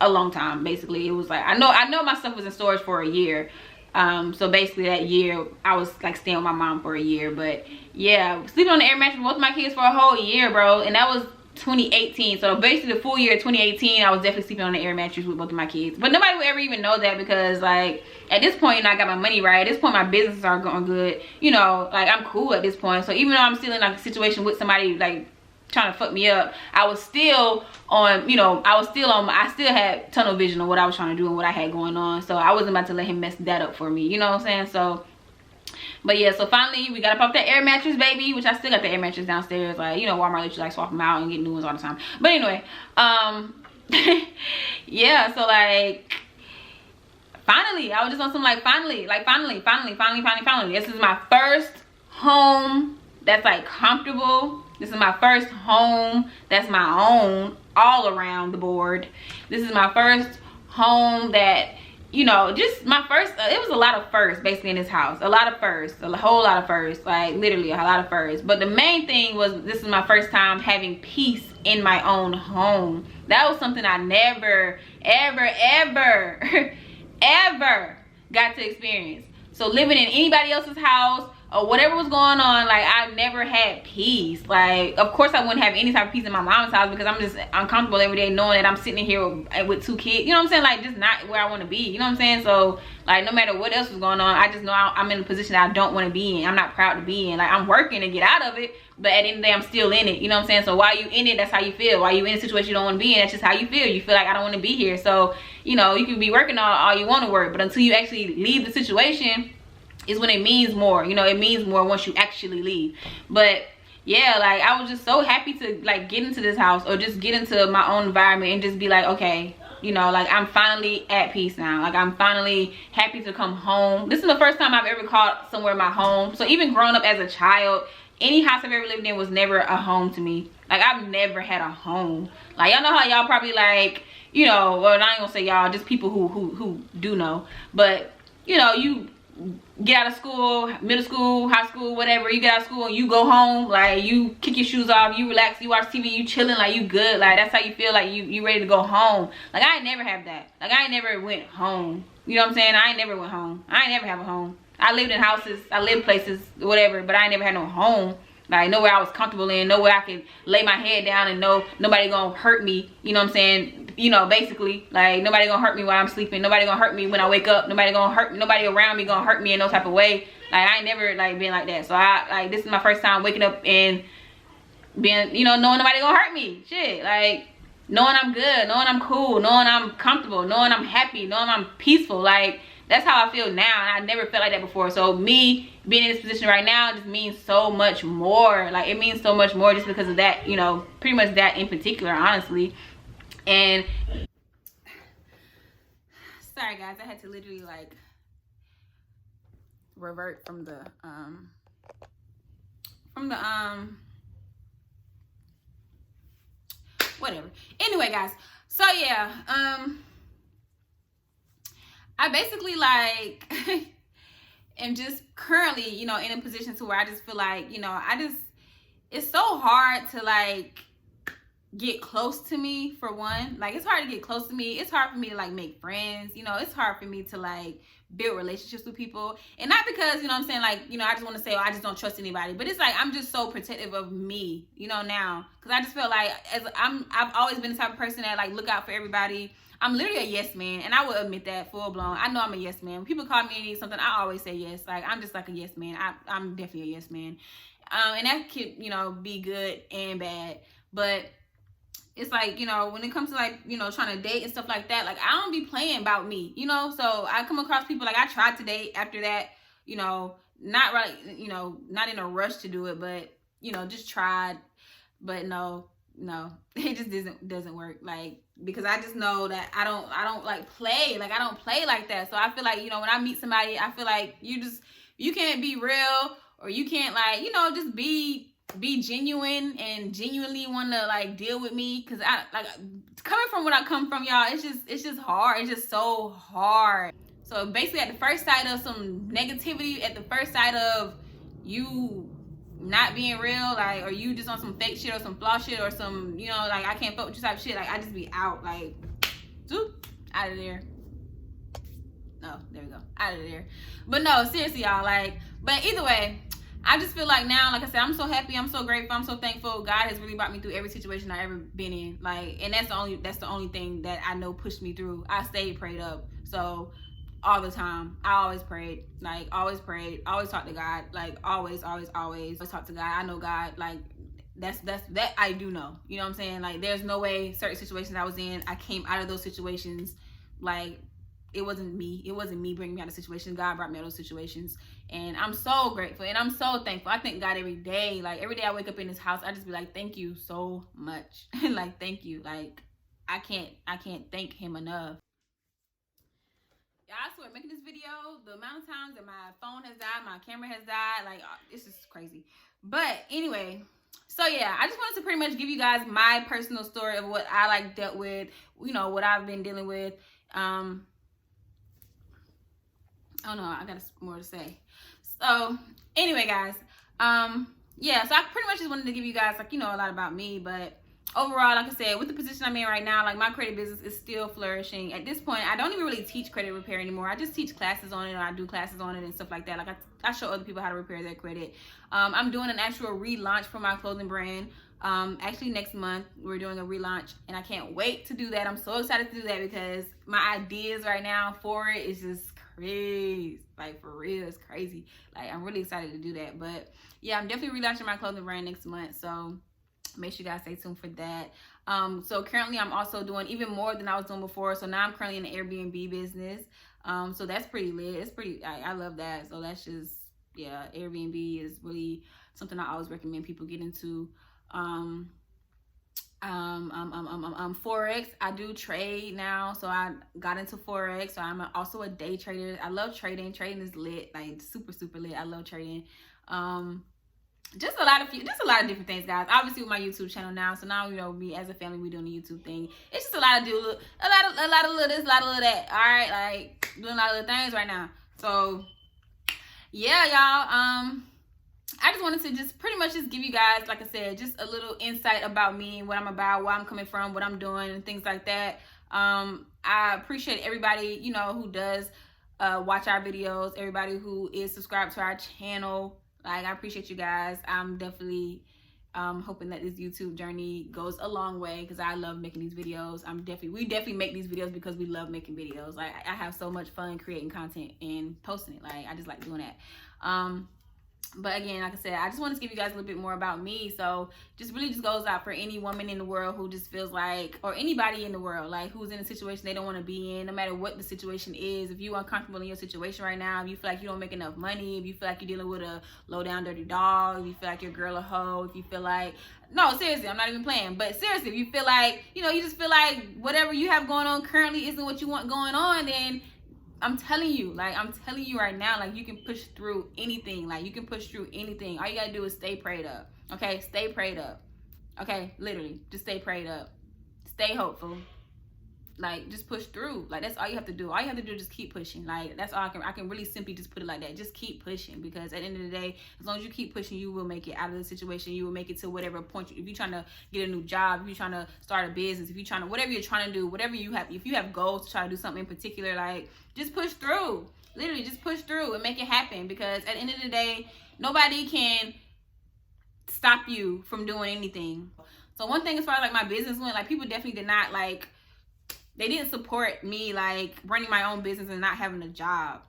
a long time. Basically, it was like, I know my stuff was in storage for a year. So basically that year I was like staying with my mom for a year. But yeah, sleeping on the air mattress with both my kids for a whole year, bro. And that was 2018. So basically the full year of 2018, I was definitely sleeping on the air mattress with both of my kids. But nobody would ever even know that, because like at this point, you know, I got my money right. At this point, my businesses are going good. You know, like I'm cool at this point. So even though I'm still in like a situation with somebody like trying to fuck me up, I was still on, you know, I still had tunnel vision of what I was trying to do and what I had going on. So I wasn't about to let him mess that up for me, you know what I'm saying? So, but yeah, so finally we got up off that air mattress, baby, which I still got the air mattress downstairs. Like, you know, Walmart lets you like swap them out and get new ones all the time. But anyway, yeah, so like finally, I was just on some like finally. This is my first home that's like comfortable. This is my first home that's my own all around the board. This is my first home that, you know, just my first, it was a lot of firsts basically in this house. A lot of firsts, a whole lot of firsts, like literally a lot of firsts. But the main thing was, this is my first time having peace in my own home. That was something I never, ever got to experience. So living in anybody else's house or whatever was going on, like I never had peace. Like of course I wouldn't have any type of peace in my mom's house, because I'm just uncomfortable every day knowing that I'm sitting in here with two kids, you know what I'm saying? Like just not where I want to be, you know what I'm saying? So like no matter what else was going on, I just know I'm in a position that I don't want to be in. I'm not proud to be in. Like I'm working to get out of it, but at the end of the day I'm still in it, you know what I'm saying? So while you in it, that's how you feel. While you in a situation you don't want to be in, that's just how you feel. You feel like I don't want to be here. So you know, you can be working all you want to work, but until you actually leave the situation is when it means more. You know, it means more once you actually leave. But yeah, like I was just so happy to like get into this house, or just get into my own environment and just be like, okay, you know, like I'm finally at peace now. Like I'm finally happy to come home. This is the first time I've ever called somewhere my home. So even growing up as a child, any house I've ever lived in was never a home to me. Like I've never had a home. Like y'all know how y'all probably like, you know, well I ain't gonna say y'all, just people who do know, but you know, you get out of school, middle school, high school, whatever, you get out of school and you go home, like you kick your shoes off, you relax, you watch TV, you chilling, like you good, like that's how you feel, like you ready to go home. Like I ain't never have that. Like I ain't never went home, you know what I'm saying? I ain't never went home. I ain't never have a home. I lived in houses, I lived places, whatever, but I ain't never had no home. Like nowhere I was comfortable in, nowhere I could lay my head down and know nobody gonna hurt me, you know what I'm saying? You know, basically, like nobody gonna hurt me while I'm sleeping, nobody gonna hurt me when I wake up, nobody gonna hurt me, nobody around me gonna hurt me in no type of way. Like I ain't never like been like that. So I like, this is my first time waking up and being, you know, knowing nobody gonna hurt me. Shit, like knowing I'm good, knowing I'm cool, knowing I'm comfortable, knowing I'm happy, knowing I'm peaceful. Like that's how I feel now, and I never felt like that before. So me being in this position right now just means so much more. Like it means so much more just because of that, you know, pretty much that in particular, honestly. And sorry guys, I had to literally like revert from the whatever. Anyway guys, so yeah, I basically like am just currently, you know, in a position to where I just feel like, you know, it's so hard to like get close to me. For one, like, it's hard to get close to me. It's hard for me to like make friends, you know. It's hard for me to like build relationships with people. And not because, you know what I'm saying, like, you know, I just want to say, oh, I just don't trust anybody, but it's like I'm just so protective of me, you know, now, because I just feel like I've always been the type of person that like look out for everybody. I'm literally a yes man, and I will admit that full blown. I know I'm a yes man. When people call me and need something, I always say yes. Like, I'm just like a yes man. I'm definitely a yes man. And that could, you know, be good and bad. But it's like, you know, when it comes to like, you know, trying to date and stuff like that, like, I don't be playing about me, you know. So I come across people, like, I tried to date after that, you know, not right, you know, not in a rush to do it, but, you know, just tried. But no, it just doesn't work. Like, because I just know that I don't like play. Like, I don't play like that. So I feel like, you know, when I meet somebody, I feel like you can't be real, or you can't, like, you know, just be genuine and genuinely want to like deal with me. Because I like, coming from what I come from, y'all, it's just hard. It's just so hard. So basically, at the first sight of some negativity, at the first sight of you not being real, like, or you just on some fake shit or some flaw shit or some, you know, like, I can't fuck with you type shit, like, I just be out, like, zoop, out of there. No, there we go, out of there. But no, seriously, y'all, like, but either way, I just feel like now, like I said, I'm so happy, I'm so grateful, I'm so thankful. God has really brought me through every situation I've ever been in. Like, and that's the only thing that I know pushed me through. I stayed prayed up. So all the time, I always prayed, like, always prayed, always talked to God, like, always talk to God. I know God, like, that I do know, you know what I'm saying? Like, there's no way certain situations I was in, I came out of those situations, like, it wasn't me bringing me out of situations. God brought me out of those situations, and I'm so grateful and I'm so thankful. I thank God every day. Like, every day I wake up in this house, I just be like, thank you so much. Like, thank you. Like, I can't thank him enough. I swear, making this video, the amount of times that my phone has died, my camera has died, like, it's just crazy. But anyway, so yeah, I just wanted to pretty much give you guys my personal story of what I like dealt with, you know, what I've been dealing with. Oh no, I got more to say. So anyway, guys, yeah, so I pretty much just wanted to give you guys, like, you know, a lot about me. But overall, like I said, with the position I'm in right now, like, my credit business is still flourishing. At this point, I don't even really teach credit repair anymore. I just teach classes on it, or I do classes on it and stuff like that. Like, I show other people how to repair their credit. I'm doing an actual relaunch for my clothing brand. Actually, next month we're doing a relaunch, and I can't wait to do that. I'm so excited to do that because my ideas right now for it is just crazy. Like, for real, it's crazy. Like, I'm really excited to do that. But yeah, I'm definitely relaunching my clothing brand next month, so make sure you guys stay tuned for that. So currently I'm also doing even more than I was doing before. So now I'm currently in the Airbnb business. So that's pretty lit. It's pretty, I love that. So that's just, yeah, Airbnb is really something I always recommend people get into. Forex, I do trade now, so I got into Forex. So I'm also a day trader. I love trading. Trading is lit, like, super lit. I love trading. Just a lot of different things, guys. Obviously, with my YouTube channel now, so now, you know, we as a family, we doing the YouTube thing. It's just a lot of little this, a lot of little that. All right, like, doing a lot of little things right now. So yeah, y'all. I just wanted to just pretty much just give you guys, like I said, just a little insight about me, what I'm about, where I'm coming from, what I'm doing, and things like that. I appreciate everybody, you know, who does watch our videos, everybody who is subscribed to our channel. Like, I appreciate you guys. I'm definitely hoping that this YouTube journey goes a long way, because I love making these videos. We definitely make these videos because we love making videos. Like, I have so much fun creating content and posting it. Like, I just like doing that. But again, like I said, I just want to give you guys a little bit more about me. So just really just goes out for any woman in the world who just feels like, or anybody in the world, like, who's in a situation they don't want to be in, no matter what the situation is. If you're uncomfortable in your situation right now, if you feel like you don't make enough money, if you feel like you're dealing with a low down dirty dog, if you feel like your girl a hoe, if you feel like, no, seriously, I'm not even playing, but seriously, if you feel like, you know, you just feel like whatever you have going on currently isn't what you want going on, then I'm telling you right now, like, you can push through anything. Like, you can push through anything. All you gotta do is stay prayed up. Okay, stay prayed up. Okay, literally, just stay prayed up. Stay hopeful. like, just push through. Like, that's all you have to do. All you have to do is just keep pushing. Like, that's all I can really simply just put it like that. Just keep pushing, because at the end of the day, as long as you keep pushing, you will make it out of the situation. You will make it to whatever point. If you're trying to get a new job, if you're trying to start a business, if you're trying to, whatever you're trying to do, whatever you have, if you have goals to try to do something in particular, like, just push through. Literally, just push through and make it happen, because at the end of the day, nobody can stop you from doing anything. So one thing as far as like my business went, like, people definitely did not, like, they didn't support me like running my own business and not having a job.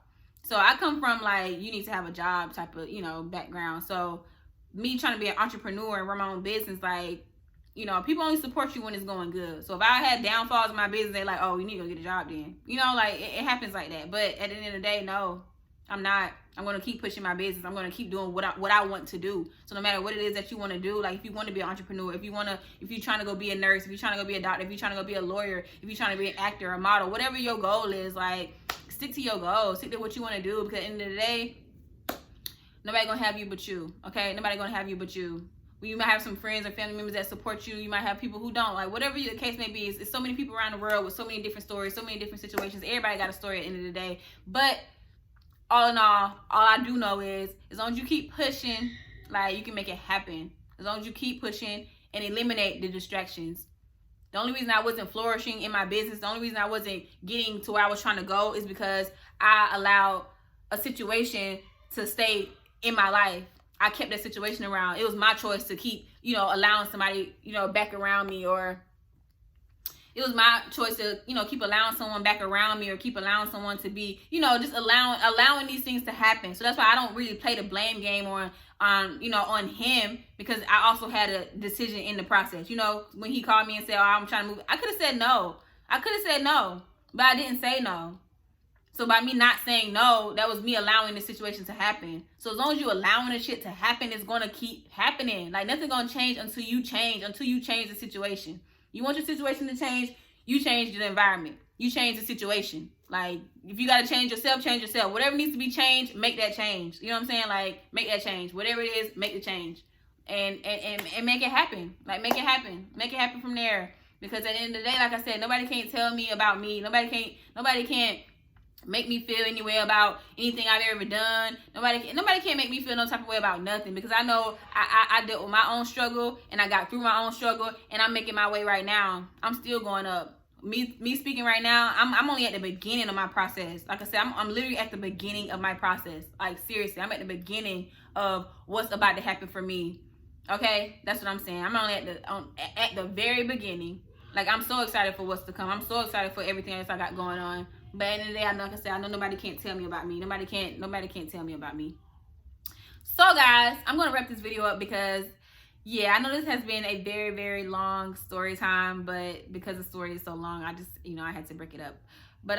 So I come from like, you need to have a job type of, you know, background. So me trying to be an entrepreneur and run my own business, like, you know, people only support you when it's going good. So if I had downfalls in my business, they're like, oh, you need to go get a job then. You know, like, it happens like that. But at the end of the day, no, I'm not. I'm going to keep pushing my business. I'm going to keep doing what I want to do. So no matter what it is that you want to do, like, if you want to be an entrepreneur, if you're trying to go be a nurse, if you're trying to go be a doctor, if you're trying to go be a lawyer, if you're trying to be an actor, a model, whatever your goal is, like, stick to your goal. Stick to what you want to do, because at the end of the day, nobody going to have you but you, okay? Nobody going to have you but you. You might have some friends or family members that support you. You might have people who don't. Like, whatever the case may be, it's so many people around the world with so many different stories, so many different situations. Everybody got a story at the end of the day. But all in all I do know is, as long as you keep pushing, like, you can make it happen. As long as you keep pushing and eliminate the distractions. The only reason I wasn't flourishing in my business, the only reason I wasn't getting to where I was trying to go, is because I allowed a situation to stay in my life. I kept that situation around. It was my choice to keep, you know, allowing somebody, you know, back around me, or it was my choice to, you know, keep allowing someone back around me, or keep allowing someone to be, you know, just allowing these things to happen. So that's why I don't really play the blame game on you know, on him, because I also had a decision in the process. You know, when he called me and said, oh, I'm trying to move, I could have said no. But I didn't say no. So by me not saying no, that was me allowing the situation to happen. So as long as you allowing the shit to happen, it's going to keep happening. Like, nothing's going to change until you change the situation. You want your situation to change, you change the environment. You change the situation. Like, if you got to change yourself, change yourself. Whatever needs to be changed, make that change. You know what I'm saying? Like, make that change. Whatever it is, make the change. And make it happen. Like, make it happen. Make it happen from there. Because at the end of the day, like I said, nobody can't tell me about me. Nobody can't make me feel any way about anything I've ever done. Nobody can't make me feel no type of way about nothing, because I know I dealt with my own struggle, and I got through my own struggle, and I'm making my way right now. I'm still going up. Me speaking right now, I'm only at the beginning of my process. Like I said, I'm literally at the beginning of my process. Like, seriously, I'm at the beginning of what's about to happen for me. Okay, that's what I'm saying. I'm only at the very beginning. Like, I'm so excited for what's to come. I'm so excited for everything else I got going on. But at the end of the day, like I said, I know nobody can't tell me about me. Nobody can't tell me about me. So guys, I'm gonna wrap this video up, because yeah, I know this has been a very, very long story time, but because the story is so long, I just, you know, I had to break it up. But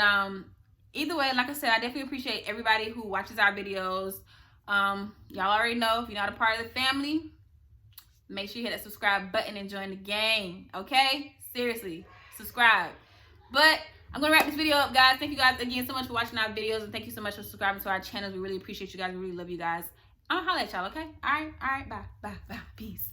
either way, like I said, I definitely appreciate everybody who watches our videos. Y'all already know, if you're not a part of the family, make sure you hit that subscribe button and join the gang. Okay, seriously, subscribe. But I'm going to wrap this video up, guys. Thank you guys again so much for watching our videos, and thank you so much for subscribing to our channels. We really appreciate you guys. We really love you guys. I'm going to holler at y'all, okay? All right, bye, peace.